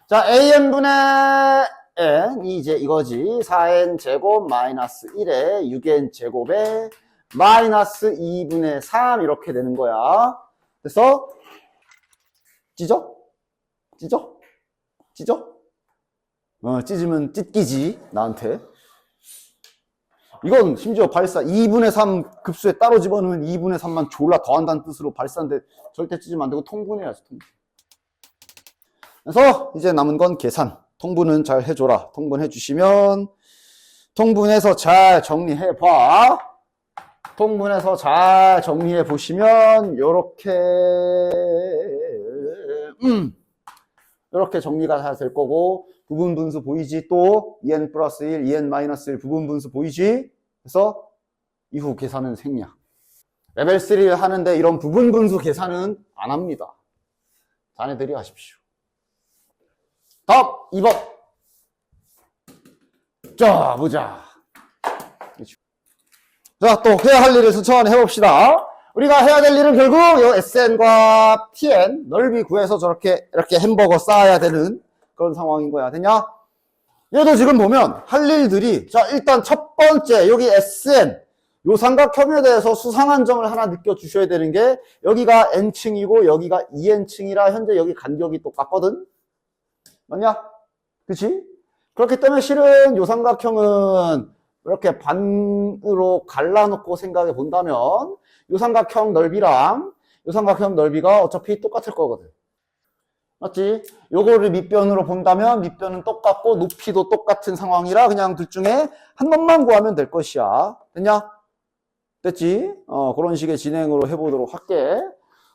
자, an분의 n이 이제 이거지. 4n 제곱 마이너스 1에 6n 제곱에 마이너스 2분의 3 이렇게 되는 거야. 그래서 찢어? 찢으면 찢기지 나한테. 이건 심지어 발사 2분의 3 급수에 따로 집어넣으면 2분의 3만 졸라 더한다는 뜻으로 발사인데 절대 찢으면 안 되고 통분해야지. 그래서 이제 남은 건 계산. 통분은 잘 해줘라. 통분해 주시면 통분해서 잘 정리해봐. 통분해서 잘 정리해 보시면 요렇게 이렇게 정리가 다 될 거고 부분 분수 보이지? 또 2n 플러스 1, 2n 마이너스 1 부분 분수 보이지? 그래서 이후 계산은 생략. 레벨 3를 하는데 이런 부분 분수 계산은 안 합니다. 자네들이 하십시오. 다음 2번. 자, 보자. 자, 또 해야 할 일을 천천히 해봅시다. 우리가 해야 될 일은 결국 요 SN과 TN 넓이 구해서 저렇게 이렇게 햄버거 쌓아야 되는 그런 상황인 거야. 됐냐? 얘도 지금 보면 할 일들이 자 일단 첫 번째 여기 SN 요 삼각형에 대해서 수상한 점을 하나 느껴주셔야 되는 게 여기가 n층이고 여기가 2n층이라 현재 여기 간격이 똑같거든? 맞냐? 그치? 그렇기 때문에 실은 요 삼각형은 이렇게 반으로 갈라놓고 생각해 본다면 이 삼각형 넓이랑 이 삼각형 넓이가 어차피 똑같을 거거든. 맞지? 요거를 밑변으로 본다면 밑변은 똑같고 높이도 똑같은 상황이라 그냥 둘 중에 한 놈만 구하면 될 것이야. 됐냐? 됐지? 그런 식의 진행으로 해보도록 할게.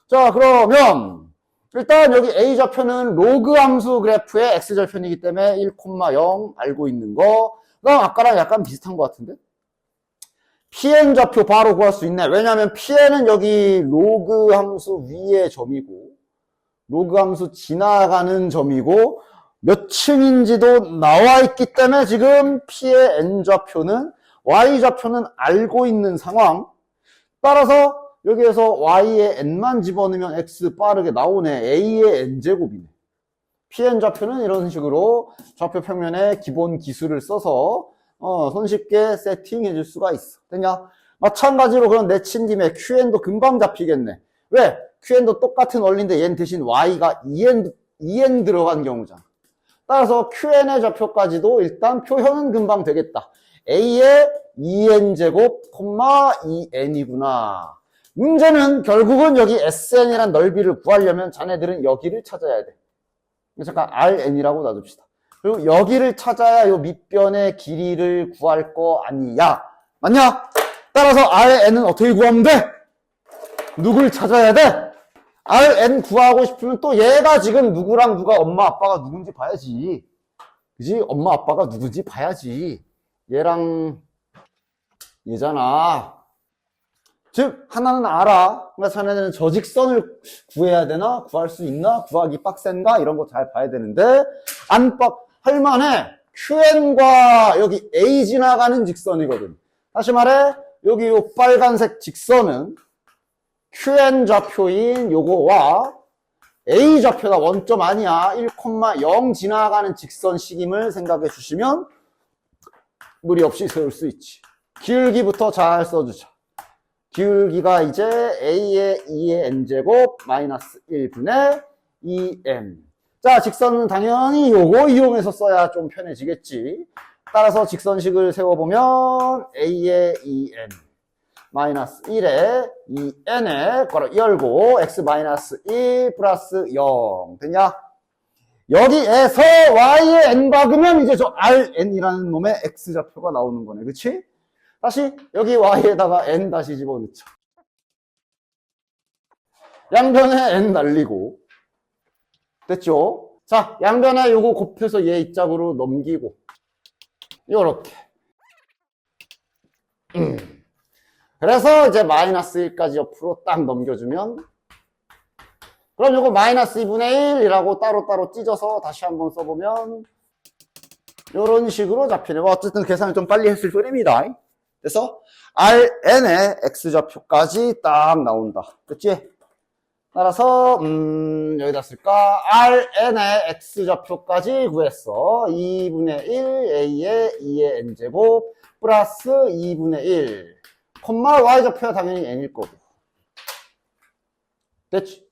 자, 그러면 일단 여기 A좌표는 로그 함수 그래프의 X절편이기 때문에 1,0 알고 있는 거. 그럼 아까랑 약간 비슷한 것 같은데? PN좌표 바로 구할 수 있네. 왜냐하면 PN은 여기 로그 함수 위의 점이고 로그 함수 지나가는 점이고 몇 층인지도 나와 있기 때문에 지금 P의 N좌표는 Y좌표는 알고 있는 상황. 따라서 여기에서 Y의 N만 집어넣으면 X 빠르게 나오네. A의 N제곱이네. PN좌표는 이런 식으로 좌표 평면의 기본 기술을 써서 손쉽게 세팅해 줄 수가 있어. 됐냐? 마찬가지로 그런 내친 김에 QN도 금방 잡히겠네. 왜? QN도 똑같은 원리인데 얘는 대신 Y가 2N 들어간 경우잖아. 따라서 QN의 좌표까지도 일단 표현은 금방 되겠다. A의 2N제곱, 2N이구나. 문제는 결국은 여기 SN이란 넓이를 구하려면 자네들은 여기를 찾아야 돼. 잠깐 RN이라고 놔둡시다. 그리고 여기를 찾아야 요 밑변의 길이를 구할 거 아니야. 맞냐? 따라서 RN은 어떻게 구하면 돼? 누굴 찾아야 돼? RN 구하고 싶으면 또 얘가 지금 누구랑 누가 엄마 아빠가 누군지 봐야지. 그지? 엄마 아빠가 누군지 봐야지. 얘랑 얘잖아. 즉 하나는 알아. 그러니까 자네는 저 직선을 구해야 되나? 구할 수 있나? 구하기 빡센가? 이런 거 잘 봐야 되는데 할만해. QN과 여기 A 지나가는 직선이거든. 다시 말해 여기 요 빨간색 직선은 QN 좌표인 요거와 A 좌표가 원점 아니야. 1,0 지나가는 직선식임을 생각해 주시면 무리 없이 세울 수 있지. 기울기부터 잘 써주자. 기울기가 이제 A의 2의 N제곱 마이너스 1분의 2M. 자, 직선은 당연히 요거 이용해서 써야 좀 편해지겠지. 따라서 직선식을 세워보면 A의 2N 마이너스 1에 2N에 괄호 열고 X 마이너스 1 플러스 0 됐냐? 여기에서 Y의 N 박으면 이제 저 RN이라는 놈의 X좌표가 나오는 거네. 그치? 다시 여기 Y에다가 N 다시 집어넣자. 양변에 N 날리고 됐죠? 자, 양변에 요거 곱해서 얘 입장으로 넘기고 요렇게 그래서 이제 마이너스 1까지 옆으로 딱 넘겨주면 그럼 요거 마이너스 2분의 1이라고 따로따로 찢어서 다시 한번 써보면 요런 식으로 잡히네. 뭐 어쨌든 계산을 좀 빨리 했을 뿐입니다. 그래서 RN의 X좌표까지 딱 나온다. 됐지? 따라서 여기다 쓸까? RN의 X좌표까지 구했어. 2분의 1 A의 2의 N제곱 플러스 2분의 1 Y좌표야 당연히 N일 거고. 됐지?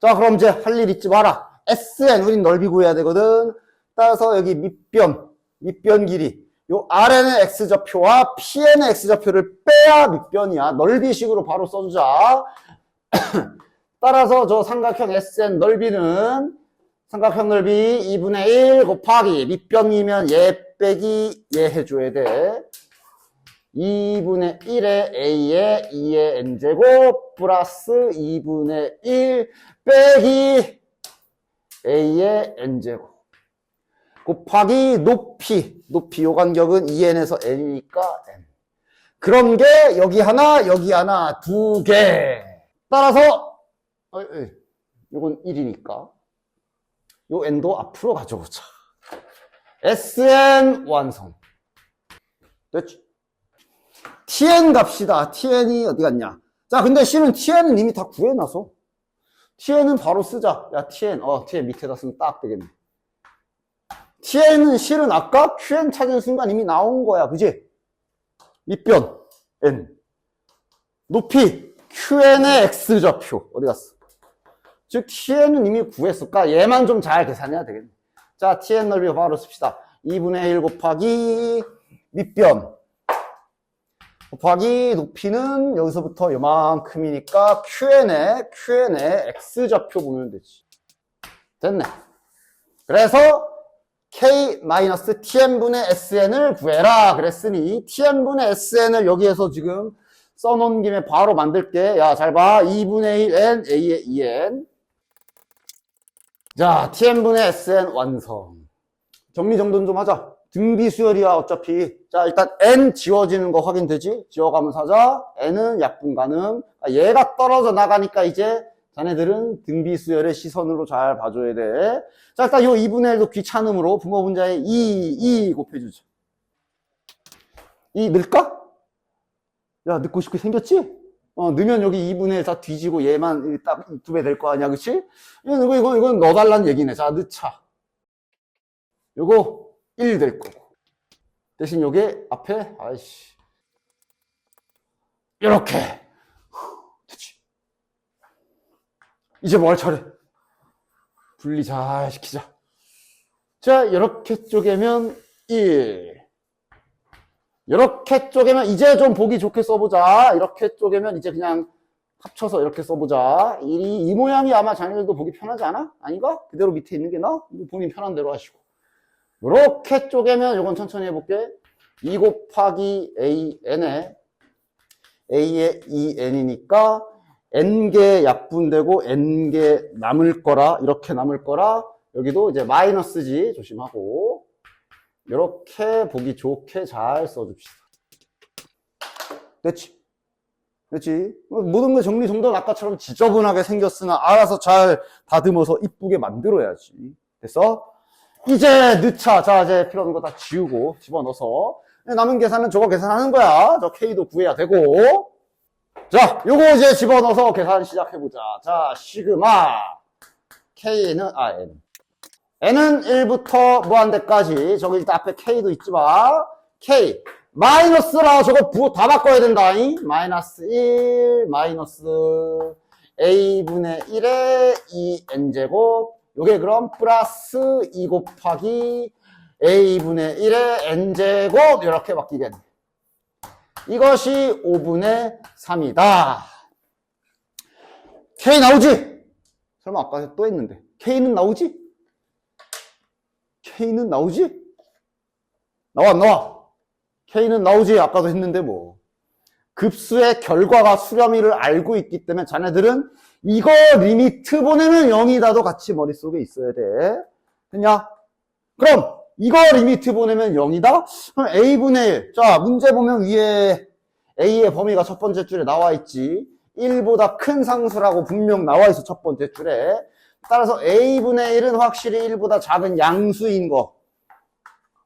자, 그럼 이제 할 일 잊지 마라. SN 우린 넓이 구해야 되거든. 따라서 여기 밑변 길이 요 RN의 X좌표와 PN의 X좌표를 빼야 밑변이야. 넓이식으로 바로 써주자. 따라서 저 삼각형 SN 넓이는 삼각형 넓이 2분의 1 곱하기 밑변이면 얘 빼기 얘 해줘야 돼. 2분의 1의 A의 2의 N제곱 플러스 2분의 1 빼기 A의 N제곱 곱하기 높이 요 간격은 2n에서 n이니까 n. 그런 게 여기 하나 두 개. 따라서 요건 1이니까 요 n도 앞으로 가져오자. SN 완성. 됐지? TN 갑시다. TN이 어디 갔냐? 자, 근데 C는 TN은 이미 다 구해놔서 TN은 바로 쓰자. 야, TN 밑에다 쓰면 딱 되겠네. TN은 실은 아까 QN 찾은 순간 이미 나온 거야. 그지? 밑변 N 높이 QN의 X좌표 어디 갔어? 즉 TN은 이미 구했을까? 얘만 좀 잘 계산해야 되겠네. 자, TN 넓이 바로 씁시다. 2분의 1 곱하기 밑변 곱하기 높이는 여기서부터 요만큼이니까 Qn에 X좌표 보면 되지. 됐네. 그래서 K-Tn분의 Sn을 구해라 그랬으니 Tn분의 Sn을 여기에서 지금 써놓은 김에 바로 만들게. 야, 잘 봐. 2분의 1n, A의 2n. 자, Tn분의 Sn 완성. 정리정돈 좀 하자. 등비수열이야, 어차피. 자, 일단 n 지워지는 거 확인되지? 지워가면서 하자. n은 약분 가능. 얘가 떨어져 나가니까 이제 자네들은 등비수열의 시선으로 잘 봐줘야 돼. 자, 일단 요 2분의 1도 귀찮음으로 분모분자에 2 곱해주자. 2 넣을까? 야, 넣고 싶게 생겼지? 넣으면 여기 2분의 1 다 뒤지고 얘만 딱 2배 될 거 아니야, 그치? 이건 넣어달라는 얘기네. 자, 넣자. 요거 1 될 거고. 대신 요게 앞에, 아이씨. 요렇게. 됐지. 이제 뭐 할 차례? 분리 잘 시키자. 자, 요렇게 쪼개면 1. 이렇게 쪼개면 이제 좀 보기 좋게 써보자. 이렇게 쪼개면 이제 그냥 합쳐서 이렇게 써보자. 이 모양이 아마 자네들도 보기 편하지 않아? 아닌가? 그대로 밑에 있는 게 나아? 본인 편한 대로 하시고. 이렇게 쪼개면 이건 천천히 해볼게. 2 곱하기 AN에 A의 2N이니까 N개 약분되고 N개 남을 거라, 이렇게 남을 거라. 여기도 이제 마이너스지. 조심하고. 이렇게 보기 좋게 잘 써줍시다. 됐지? 됐지? 모든 거 정리정돈 아까처럼 지저분하게 생겼으나 알아서 잘 다듬어서 이쁘게 만들어야지. 됐어? 이제 넣자. 자, 이제 필요 없는 거 다 지우고 집어넣어서 남은 계산은 저거 계산하는 거야. 저 K도 구해야 되고. 자, 요거 이제 집어넣어서 계산 시작해보자. 자, 시그마 K는 N. n은 1부터 무한대까지. 저기 일단 앞에 k도 있지 마. k 마이너스라 저거 다 바꿔야 된다. 마이너스 1 마이너스 a분의 1에 2n제곱. 요게 그럼 플러스 2 곱하기 a분의 1에 n제곱. 이렇게 바뀌겠네. 이것이 5분의 3이다. k 나오지? 설마 아까 또 했는데 k는 나오지? K는 나오지? 나와, 안 나와? K는 나오지? 아까도 했는데 뭐. 급수의 결과가 수렴이를 알고 있기 때문에 자네들은 이거 리미트 보내면 0이다도 같이 머릿속에 있어야 돼. 됐냐? 그럼 이거 리미트 보내면 0이다? 그럼 A분의 1. 자, 문제 보면 위에 A의 범위가 첫 번째 줄에 나와 있지. 1보다 큰 상수라고 분명 나와 있어, 첫 번째 줄에. 따라서 A분의 1은 확실히 1보다 작은 양수인 거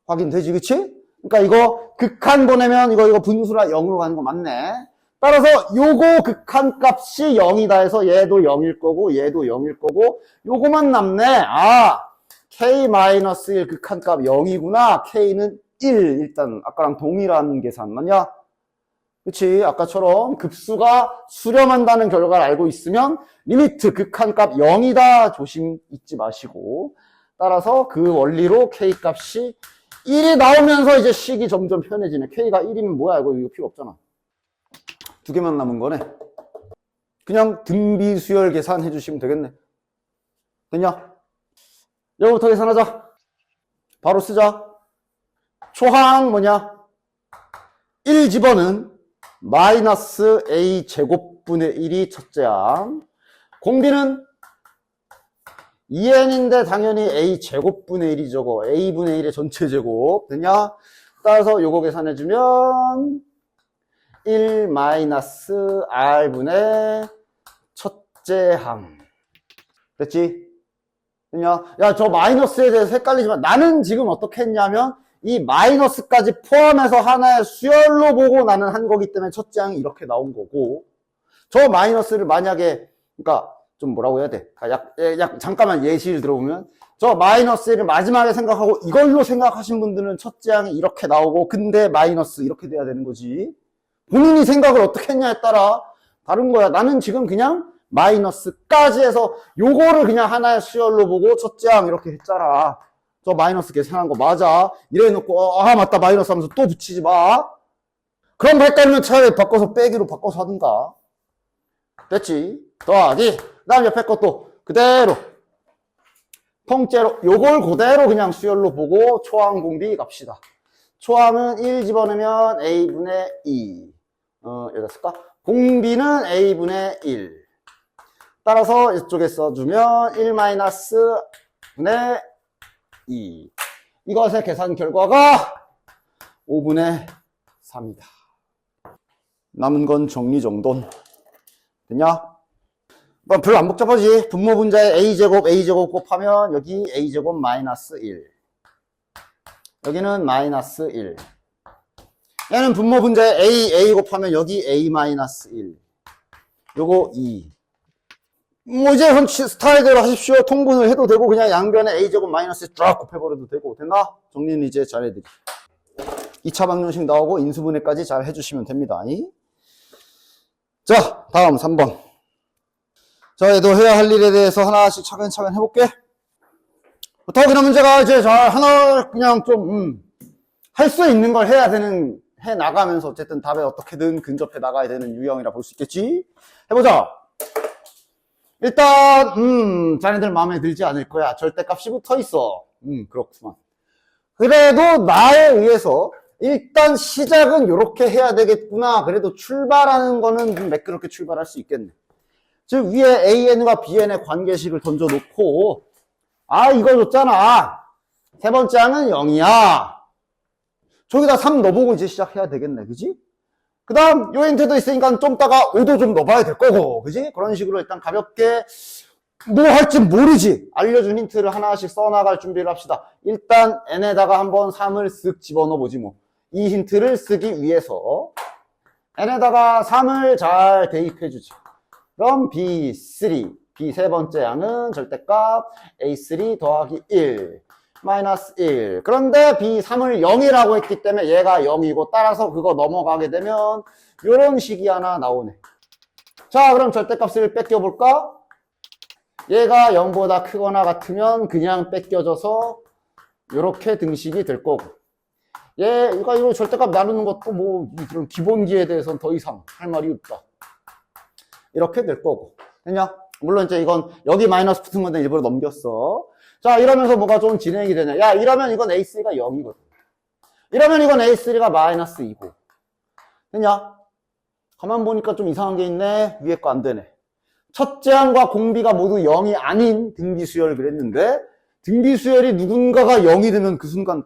확인되지, 그치? 그러니까 이거 극한 보내면 이거 분수라 0으로 가는 거 맞네. 따라서 요거 극한 값이 0이다 해서 얘도 0일 거고 얘도 0일 거고 요거만 남네. 아, K-1 극한 값 0이구나. K는 1. 일단 아까랑 동일한 계산 맞냐? 그치? 아까처럼 급수가 수렴한다는 결과를 알고 있으면 리미트 극한값 0이다 조심 잊지 마시고, 따라서 그 원리로 K값이 1이 나오면서 이제 식이 점점 편해지네. K가 1이면 뭐야? 이거 필요 없잖아. 두 개만 남은 거네. 그냥 등비수열 계산해 주시면 되겠네. 됐냐? 여기부터 계산하자. 바로 쓰자. 초항 뭐냐? 1 집어는 마이너스 a 제곱분의 1이 첫째 항. 공비는 2n인데 당연히 a 제곱분의 1이 저거 a분의 1의 전체 제곱. 됐냐? 따라서 요거 계산해주면 1 마이너스 r분의 첫째 항. 됐지? 됐냐? 야, 저 마이너스에 대해서 헷갈리지만 나는 지금 어떻게 했냐면 이 마이너스까지 포함해서 하나의 수열로 보고 나는 한 거기 때문에 첫째 항이 이렇게 나온 거고, 저 마이너스를 만약에, 그러니까 좀 뭐라고 해야 돼? 잠깐만 예시를 들어보면, 저 마이너스를 마지막에 생각하고 이걸로 생각하신 분들은 첫째 항이 이렇게 나오고, 근데 마이너스 이렇게 돼야 되는 거지. 본인이 생각을 어떻게 했냐에 따라 다른 거야. 나는 지금 그냥 마이너스까지 해서 요거를 그냥 하나의 수열로 보고 첫째 항 이렇게 했잖아. 저 마이너스 계산한 거 맞아. 이래 놓고 맞다 마이너스 하면서 또 붙이지 마. 그럼 헷갈리면 차라리 바꿔서 빼기로 바꿔서 하든가. 됐지? 더하기. 그 다음 옆에 것도 그대로. 통째로. 요걸 그대로 그냥 수열로 보고 초항 공비 갑시다. 초항은 1 집어넣으면 A분의 2. 여기다 쓸까? 공비는 A분의 1. 따라서 이쪽에 써주면 1-분의 2. 이것의 계산 결과가 5분의 3이다. 남은 건 정리정돈. 됐냐? 별로 안 복잡하지? 분모 분자에 A제곱 곱하면 여기 A제곱 마이너스 1. 여기는 마이너스 1. 얘는 분모 분자에 A 곱하면 여기 A 마이너스 1. 요거 2. 뭐 이제 스타일대로 하십시오. 통분을 해도 되고 그냥 양변에 A제곱 마이너스 쫙 곱해버려도 되고. 됐나? 정리는 이제 잘 해드릴게요. 2차 방정식 나오고 인수분해까지 잘 해주시면 됩니다. 자, 다음 3번. 자, 얘도 해야 할 일에 대해서 하나씩 차근차근 해볼게. 더 그런 문제가 이제 잘 하나 그냥 좀 할 수 있는 걸 해 나가면서 어쨌든 답에 어떻게든 근접해 나가야 되는 유형이라 볼 수 있겠지. 해보자. 일단 자네들 마음에 들지 않을 거야. 절대값이 붙어 있어. 그렇구만. 그래도 나에 의해서 일단 시작은 이렇게 해야 되겠구나. 그래도 출발하는 거는 좀 매끄럽게 출발할 수 있겠네. 즉 위에 AN과 BN의 관계식을 던져놓고 이거 줬잖아. 세 번째 항은 0이야. 저기다 3 넣어보고 이제 시작해야 되겠네. 그지? 그 다음 요 힌트도 있으니까 좀 따가 5도 좀 넣어봐야 될 거고. 그지? 그런 식으로 일단 가볍게 뭐 할지 모르지. 알려준 힌트를 하나씩 써나갈 준비를 합시다. 일단 n에다가 한번 3을 쓱 집어넣어보지 뭐. 이 힌트를 쓰기 위해서 n에다가 3을 잘 대입해주지. 그럼 B3, B 세 번째 양은 절대값 A3 더하기 1, 마이너스 1. 그런데 B3을 0이라고 했기 때문에 얘가 0이고 따라서 그거 넘어가게 되면 이런 식이 하나 나오네. 자, 그럼 절대값을 뺏겨볼까? 얘가 0보다 크거나 같으면 그냥 뺏겨져서 이렇게 등식이 될 거고. 이거 절대값 나누는 것도 뭐 이런 기본기에 대해서는 더 이상 할 말이 없다. 이렇게 될 거고. 됐냐? 물론 이제 이건 여기 마이너스 붙은 건데 일부러 넘겼어. 자, 이러면서 뭐가 좀 진행이 되냐. 야, 이러면 이건 A3가 0이거든. 이러면 이건 A3가 마이너스 2고. 됐냐? 가만 보니까 좀 이상한 게 있네. 위에 거 안 되네. 첫째 항과 공비가 모두 0이 아닌 등비수열을 그랬는데 등비수열이 누군가가 0이 되면 그 순간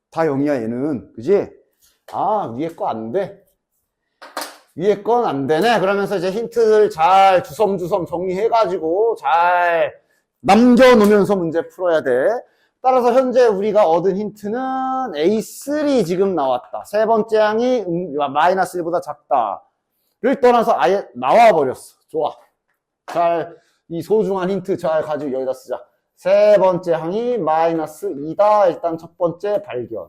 다 0이야 얘는. 그지? 위에 거 안 돼. 위에 건 안 되네. 그러면서 이제 힌트를 잘 주섬주섬 정리해가지고 잘 남겨놓으면서 문제 풀어야 돼. 따라서 현재 우리가 얻은 힌트는 A3 지금 나왔다. 세 번째 항이 마이너스 1보다 작다를 떠나서 아예 나와버렸어. 좋아. 이 소중한 힌트 잘 가지고 여기다 쓰자. 세 번째 항이 마이너스 2다. 일단 첫 번째 발견.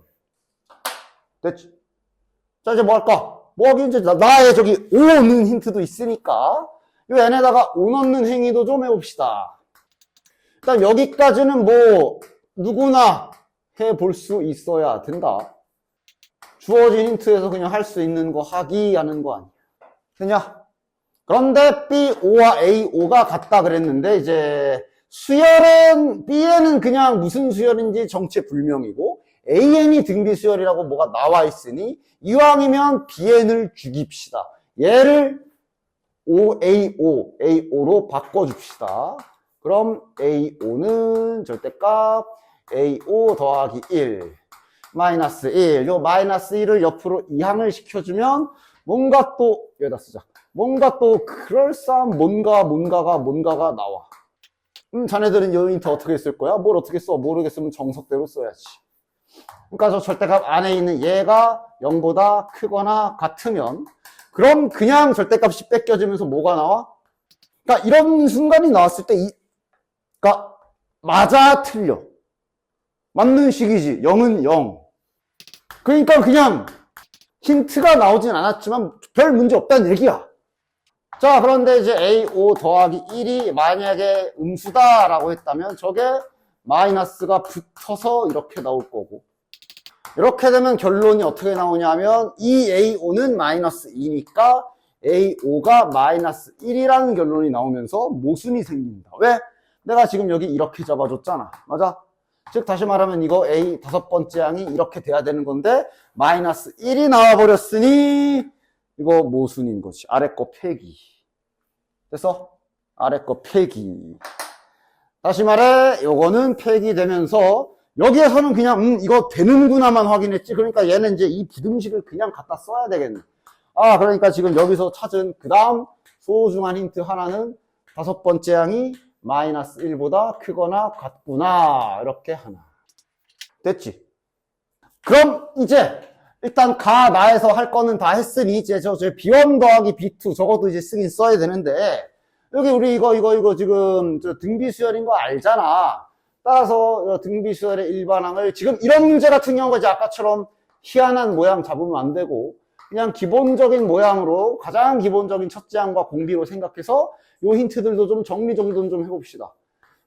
됐지? 자, 이제 뭐 할까? 뭐 하긴 이제 나의 저기 5 넣는 힌트도 있으니까 이 n에다가 5 넣는 행위도 좀 해봅시다. 일단 여기까지는 뭐 누구나 해볼 수 있어야 된다. 주어진 힌트에서 그냥 할 수 있는 거 하기 하는 거 아니야. 됐냐? 그런데 B5와 A5가 같다 그랬는데 이제 수열은 B에는 그냥 무슨 수열인지 정체불명이고 AN이 등비수열이라고 뭐가 나와 있으니 이왕이면 BN을 죽입시다. 얘를 AO로 바꿔줍시다. 그럼 A5는 절대값 A5 더하기 1 마이너스 1. 요 마이너스 1을 옆으로 이항을 시켜주면 뭔가 또 여기다 쓰자. 뭔가 또 그럴싸한 뭔가가 나와. 자네들은 요 힌트 어떻게 쓸 거야? 뭘 어떻게 써? 모르겠으면 정석대로 써야지. 그러니까 저 절대값 안에 있는 얘가 0보다 크거나 같으면 그럼 그냥 절대값이 뺏겨지면서 뭐가 나와? 그러니까 이런 순간이 나왔을 때 그러니까 맞아 틀려. 맞는 식이지. 0은 0. 그러니까 그냥 힌트가 나오진 않았지만 별 문제 없다는 얘기야. 자, 그런데 이제 A5 더하기 1이 만약에 음수다라고 했다면 저게 마이너스가 붙어서 이렇게 나올 거고 이렇게 되면 결론이 어떻게 나오냐면 이 A5는 마이너스 2니까 A5가 마이너스 1이라는 결론이 나오면서 모순이 생긴다. 왜? 내가 지금 여기 이렇게 잡아줬잖아. 맞아? 즉 다시 말하면 이거 A 다섯 번째 항이 이렇게 돼야 되는 건데 마이너스 1이 나와버렸으니 이거 모순인 거지. 아래 거 폐기. 됐어? 아래 거 폐기. 다시 말해 요거는 폐기되면서 여기에서는 그냥 이거 되는구나만 확인했지. 그러니까 얘는 이제 이 부등식을 그냥 갖다 써야 되겠네. 아 그러니까 지금 여기서 찾은 그 다음 소중한 힌트 하나는 다섯 번째 항이 마이너스 1보다 크거나 같구나. 이렇게 하나. 됐지? 그럼 이제 일단 가 나에서 할 거는 다 했으니 이제 저 B1 더하기 B2 저것도 이제 쓰긴 써야 되는데 여기 우리 이거 지금 저 등비수열인 거 알잖아. 따라서 등비수열의 일반항을 지금 이런 문제 같은 경우가 이제 아까처럼 희한한 모양 잡으면 안 되고 그냥 기본적인 모양으로 가장 기본적인 첫째 항과 공비로 생각해서 요 힌트들도 좀 정리정돈 좀 해봅시다.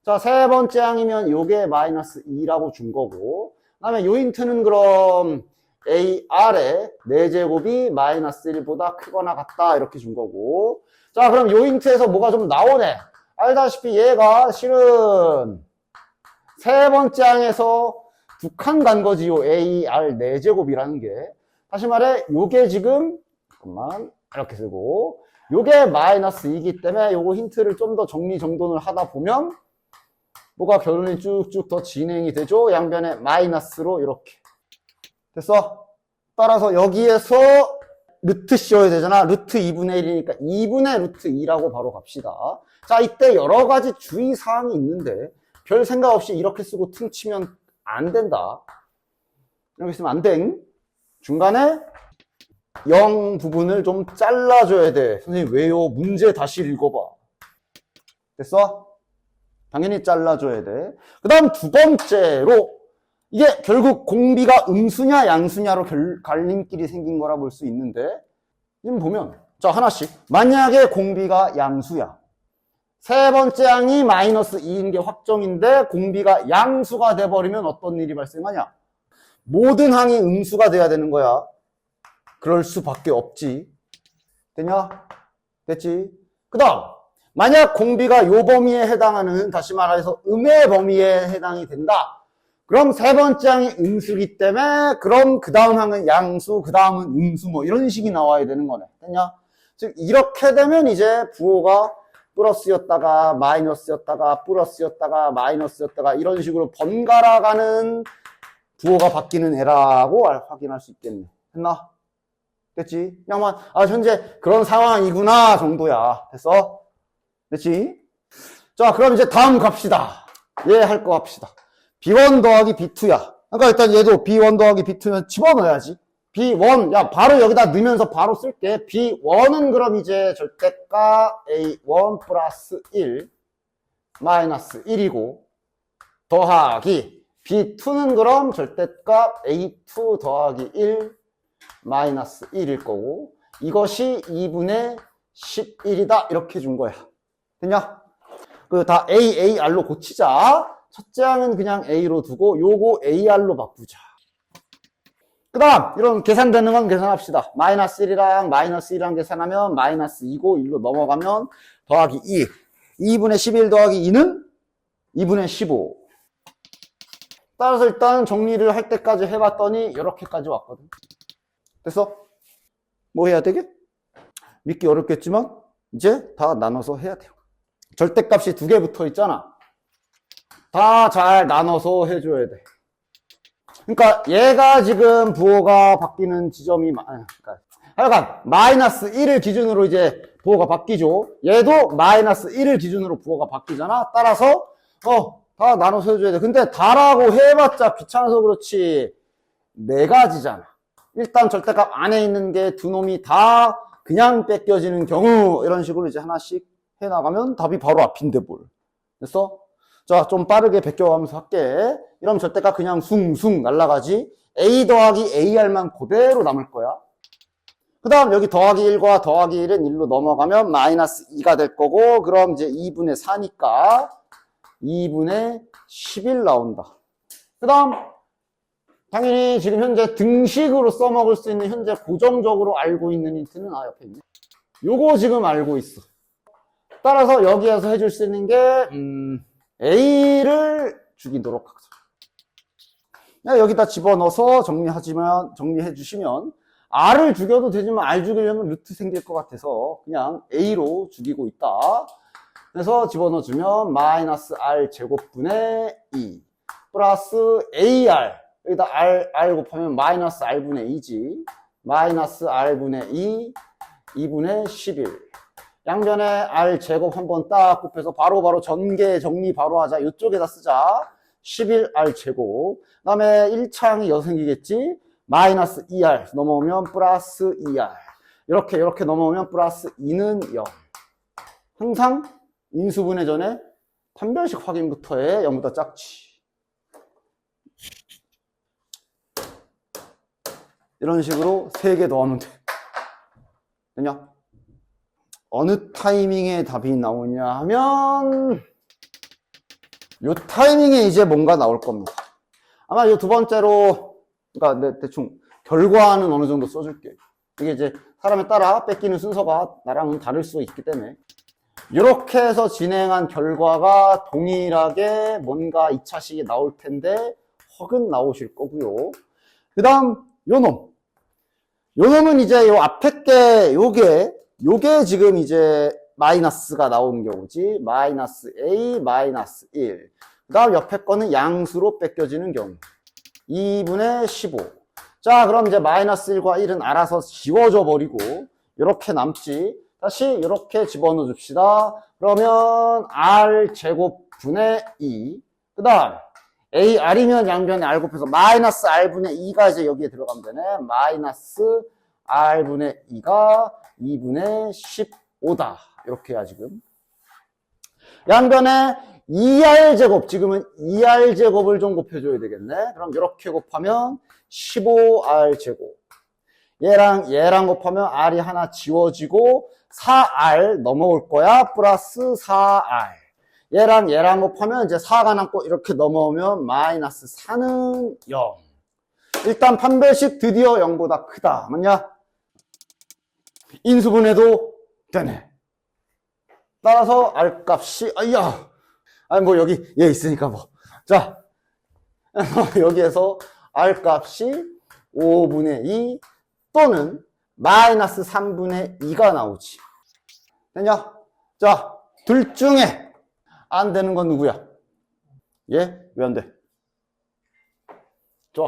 자, 세 번째 항이면 요게 마이너스 2라고 준 거고 그 다음에 요 힌트는 그럼 AR의 4제곱이 마이너스 1보다 크거나 같다 이렇게 준 거고 자 그럼 요 힌트에서 뭐가 좀 나오네. 알다시피 얘가 실은 세 번째 항에서 두 칸 간 거지. 요 AR 4제곱이라는 게 다시 말해 요게 지금 잠깐만 이렇게 쓰고 요게 마이너스 2이기 때문에 요거 힌트를 좀 더 정리정돈을 하다 보면 뭐가 결론이 쭉쭉 더 진행이 되죠. 양변에 마이너스로 이렇게 됐어? 따라서 여기에서 루트 씌워야 되잖아. 루트 2분의 1이니까 2분의 루트 2라고 바로 갑시다. 자, 이때 여러 가지 주의사항이 있는데 별 생각 없이 이렇게 쓰고 퉁치면 안 된다. 이렇게 쓰면 안 돼. 중간에 0 부분을 좀 잘라줘야 돼. 선생님 왜요? 문제 다시 읽어봐. 됐어? 당연히 잘라줘야 돼. 그 다음 두 번째로 이게 결국 공비가 음수냐 양수냐로 갈림길이 생긴 거라 볼 수 있는데 지금 보면 자 하나씩 만약에 공비가 양수야 세 번째 항이 마이너스 2인 게 확정인데 공비가 양수가 돼버리면 어떤 일이 발생하냐 모든 항이 음수가 돼야 되는 거야. 그럴 수밖에 없지. 되냐? 됐지? 그 다음 만약 공비가 요 범위에 해당하는 다시 말해서 음의 범위에 해당이 된다. 그럼 세 번째 항이 음수기 때문에 그럼 그 다음 항은 양수, 그 다음은 음수 뭐 이런 식이 나와야 되는 거네. 됐냐? 즉 이렇게 되면 이제 부호가 플러스였다가 마이너스였다가 플러스였다가 마이너스였다가 이런 식으로 번갈아 가는 부호가 바뀌는 애라고 확인할 수 있겠네. 됐나? 됐지? 그냥만 현재 그런 상황이구나 정도야. 됐어? 됐지? 자 그럼 이제 다음 갑시다. 얘 할 거 합시다. B1 더하기 B2야. 그러니까 일단 얘도 B1 더하기 B2면 집어넣어야지. B1, 야, 바로 여기다 넣으면서 바로 쓸게. B1은 그럼 이제 절대가 A1 플러스 1, 마이너스 1이고, 더하기, B2는 그럼 절대값 A2 더하기 1, 마이너스 1일 거고, 이것이 2분의 11이다. 이렇게 준 거야. 됐냐? 다 AR로 고치자. 첫째 항은 그냥 A로 두고 요거 AR로 바꾸자. 그 다음 이런 계산되는 건 계산합시다. 마이너스 1이랑 마이너스 1이랑 계산하면 마이너스 2고 1로 넘어가면 더하기 2 2분의 11 더하기 2는 2분의 15. 따라서 일단 정리를 할 때까지 해봤더니 이렇게까지 왔거든. 됐어? 뭐 해야 되게? 믿기 어렵겠지만 이제 다 나눠서 해야 돼요. 절대값이 두 개 붙어 있잖아. 다 잘 나눠서 해줘야 돼. 그러니까 얘가 지금 부호가 바뀌는 지점이 하여간 마이너스 1을 기준으로 이제 부호가 바뀌죠. 얘도 마이너스 1을 기준으로 부호가 바뀌잖아. 따라서 다 나눠서 해줘야 돼. 근데 다라고 해봤자 귀찮아서 그렇지 네 가지잖아. 일단 절대값 안에 있는 게 두 놈이 다 그냥 뺏겨지는 경우 이런 식으로 이제 하나씩 해나가면 답이 바로 앞인데 뭘. 됐어? 자, 좀 빠르게 베껴가면서 할게. 이러면 절대값 그냥 숭숭 날라가지. A 더하기 AR만 그대로 남을 거야. 그 다음 여기 더하기 1과 더하기 1은 1로 넘어가면 마이너스 2가 될 거고, 그럼 이제 2분의 4니까 2분의 11 나온다. 그 다음 당연히 지금 현재 등식으로 써먹을 수 있는 현재 고정적으로 알고 있는 힌트는 옆에 있네. 요거 지금 알고 있어. 따라서 여기에서 해줄 수 있는 게 A를 죽이도록 하자. 여기다 집어넣어서 정리해 주시면 R을 죽여도 되지만 R 죽이려면 루트 생길 것 같아서 그냥 A로 죽이고 있다. 그래서 집어넣어주면 마이너스 R 제곱분의 2 플러스 AR 여기다 R 곱하면 마이너스 R분의 2지 마이너스 R분의 2 2분의 11 양변에 R 제곱 한번 딱 곱해서 바로 전개 정리 바로 하자. 이쪽에다 쓰자. 11R 제곱 그 다음에 1창이 여기 생기겠지. 마이너스 2R 넘어오면 플러스 2R 이렇게 넘어오면 플러스 2는 0 항상 인수분해 전에 판별식 확인부터 해. 0보다 작지. 이런 식으로 3개 넣으면 돼. 되냐? 어느 타이밍에 답이 나오냐 하면 요 타이밍에 이제 뭔가 나올 겁니다. 아마 요 두 번째로 그러니까 대충 결과는 어느 정도 써줄게. 이게 이제 사람에 따라 뺏기는 순서가 나랑은 다를 수 있기 때문에 이렇게 해서 진행한 결과가 동일하게 뭔가 2차식이 나올 텐데 혹은 나오실 거고요. 그 다음 요 놈은 이제 요 앞에 게 요게 지금 이제 마이너스가 나오는 경우지. 마이너스 A 마이너스 1 그 다음 옆에 거는 양수로 뺏겨지는 경우 2분의 15 자 그럼 이제 마이너스 1과 1은 알아서 지워져 버리고 이렇게 남지. 다시 이렇게 집어넣어 줍시다. 그러면 R 제곱분의 2 그 다음 AR이면 양변에 R 곱해서 마이너스 R분의 2가 이제 여기에 들어가면 되네. 마이너스 R분의 2가 2분의 15다. 이렇게 해야 지금. 양변에 2R 제곱, 지금은 2R 제곱을 좀 곱해줘야 되겠네. 그럼 이렇게 곱하면 15R 제곱. 얘랑 곱하면 R이 하나 지워지고 4R 넘어올 거야. 플러스 4R. 얘랑 곱하면 이제 4가 남고 이렇게 넘어오면 마이너스 4는 0. 일단 판별식 드디어 0보다 크다. 맞냐? 인수분해도 되네. 따라서 R 값이 아니 뭐 여기 얘 있으니까 뭐. 자 여기에서 R 값이 5분의 2 또는 마이너스 3분의 2가 나오지. 됐냐? 자, 둘 중에 안 되는 건 누구야? 얘? 왜 안 돼? 좋아.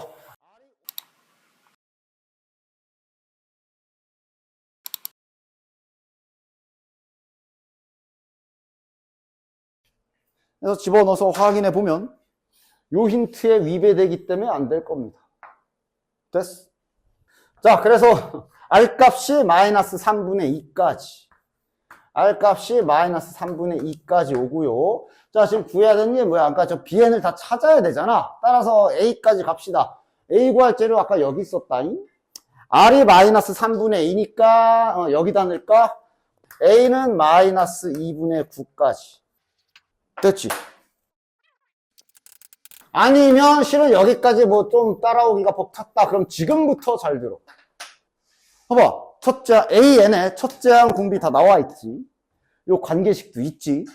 그래서 집어넣어서 확인해 보면 요 힌트에 위배되기 때문에 안 될 겁니다. 됐어? 자, 그래서 R 값이 마이너스 3분의 2까지. R 값이 마이너스 3분의 2까지 오고요. 자, 지금 구해야 되는 게 뭐야? 아까 저 BN을 다 찾아야 되잖아. 따라서 A까지 갑시다. A 구할 재료 아까 여기 있었다잉. R이 마이너스 3분의 2니까 여기다 넣을까? A는 마이너스 2분의 9까지. 됐지? 아니면 실은 여기까지 뭐 좀 따라오기가 벅찼다. 그럼 지금부터 잘 들어. 봐봐. AN에 첫째항 공비 다 나와 있지. 요 관계식도 있지.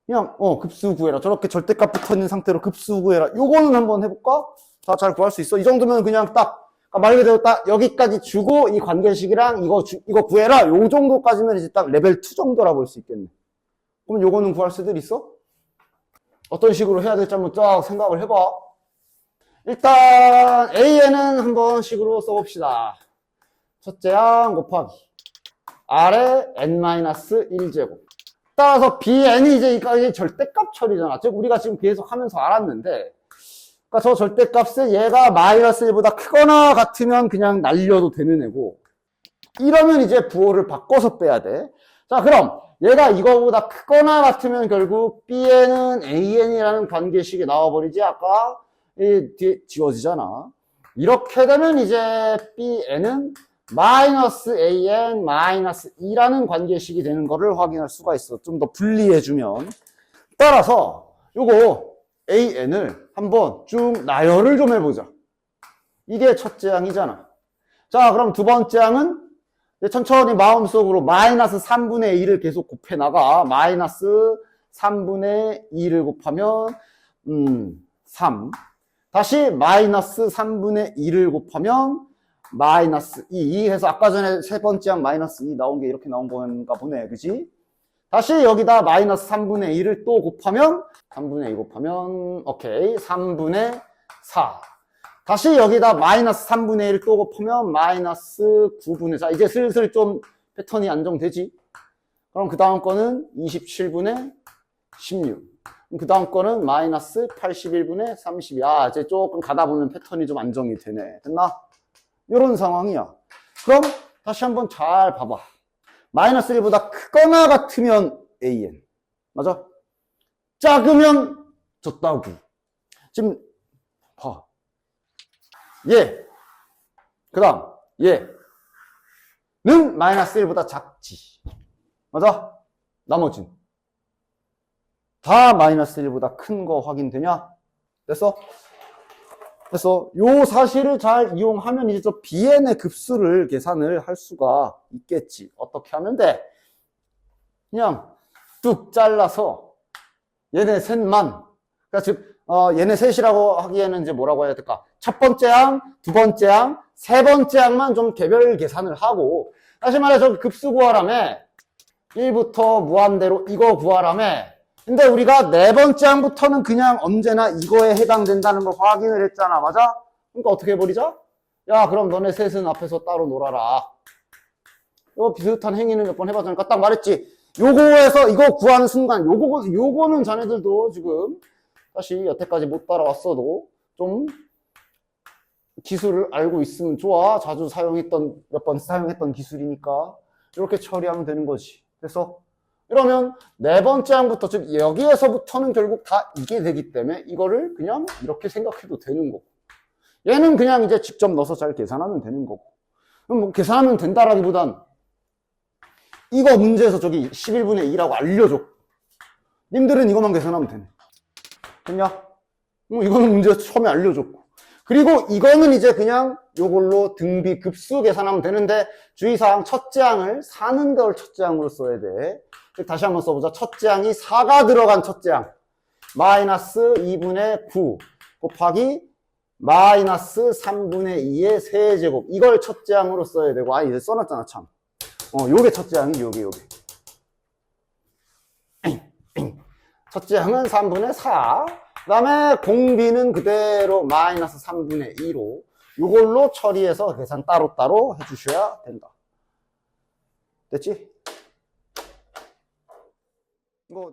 그냥 급수 구해라. 저렇게 절대값 붙어 있는 상태로 급수 구해라. 요거는 한번 해볼까? 다 잘 구할 수 있어. 이 정도면 그냥 딱 말 그대로 딱 여기까지 주고 이 관계식이랑 이거 구해라. 요 정도까지면 이제 딱 레벨 2 정도라 볼 수 있겠네. 그럼 요거는 구할 수들 있어? 어떤 식으로 해야 될지 한번 쫙 생각을 해봐. 일단 AN은 한번 식으로 써봅시다. 첫째항 곱하기 R의 n-1제곱. 따라서 BN이 이제 절대값 처리잖아. 즉 우리가 지금 계속 하면서 알았는데, 그러니까 저 절대값은 얘가 마이너스 1보다 크거나 같으면 그냥 날려도 되는 애고, 이러면 이제 부호를 바꿔서 빼야 돼. 자, 그럼 얘가 이거보다 크거나 같으면 결국 BN은 AN이라는 관계식이 나와버리지. 아까 뒤에 지워지잖아. 이렇게 되면 이제 BN은 마이너스 AN 마이너스 2라는 관계식이 되는 거를 확인할 수가 있어. 좀 더 분리해주면. 따라서 요거 AN을 한번 쭉 나열을 좀 해보자. 이게 첫째 항이잖아. 자, 그럼 두 번째 항은 천천히 마음속으로 마이너스 3분의 1을 계속 곱해나가. 마이너스 3분의 2를 곱하면 3. 다시 마이너스 3분의 2를 곱하면 마이너스 2 해서 아까 전에 세 번째 항 마이너스 2 나온 게 이렇게 나온 건가 보네. 그지? 다시 여기다 마이너스 3분의 1을 또 곱하면 3분의 2 곱하면 오케이 3분의 4. 다시 여기다 마이너스 3분의 1을 또 곱하면 마이너스 9분의 4. 이제 슬슬 좀 패턴이 안정되지? 그럼 그 다음 거는 27분의 16. 그 다음 거는 마이너스 81분의 32. 아, 이제 조금 가다 보면 패턴이 좀 안정이 되네. 됐나? 이런 상황이야. 그럼 다시 한번 잘 봐봐. 마이너스 1보다 크거나 같으면 AN. 맞아? 작으면 졌다고. 지금 봐. 얘. 그 다음 얘는 마이너스 1보다 작지. 맞아? 나머진 다 마이너스 1보다 큰 거 확인되냐? 됐어? 그래서 요 사실을 잘 이용하면 이제 저 BN의 급수를 계산을 할 수가 있겠지. 어떻게 하면 돼? 그냥 뚝 잘라서 얘네 셋만, 그러니까 즉 얘네 셋이라고 하기에는 이제 뭐라고 해야 될까? 첫 번째 항, 두 번째 항, 세 번째 항만 좀 개별 계산을 하고, 다시 말해서 급수 구하라며 1부터 무한대로 이거 구하라며. 근데 우리가 네 번째 항부터는 그냥 언제나 이거에 해당된다는 걸 확인을 했잖아. 맞아? 그러니까 어떻게 해버리자? 야, 그럼 너네 셋은 앞에서 따로 놀아라. 이거 비슷한 행위는 몇 번 해봤으니까 딱 말했지. 요거에서 이거 구하는 순간 요거는 자네들도 지금 사실 여태까지 못 따라왔어도 좀 기술을 알고 있으면 좋아. 자주 사용했던, 몇 번 사용했던 기술이니까 이렇게 처리하면 되는 거지. 그래서 이러면 네 번째 항부터, 즉 여기에서부터는 결국 다 이게 되기 때문에 이거를 그냥 이렇게 생각해도 되는 거고, 얘는 그냥 이제 직접 넣어서 잘 계산하면 되는 거고. 그럼 뭐 계산하면 된다라기보단 이거 문제에서 저기 11분의 2라고 알려줘. 님들은 이것만 계산하면 되네. 됐냐? 이거는 문제에서 처음에 알려줬고, 그리고 이거는 이제 그냥 요걸로 등비 급수 계산하면 되는데, 주의사항 첫째 항을 사는 걸 첫째 항으로 써야 돼. 다시 한번 써보자. 첫째 항이 4가 들어간 첫째 항. 마이너스 2분의 9 곱하기 마이너스 3분의 2의 세제곱. 이걸 첫째 항으로 써야 되고, 이제 써놨잖아, 참. 요게 첫째 항이지, 요게. 첫째 항은 3분의 4. 그 다음에 공비는 그대로 마이너스 3분의 2로 이걸로 처리해서 계산 따로따로 해주셔야 된다. 됐지? 이거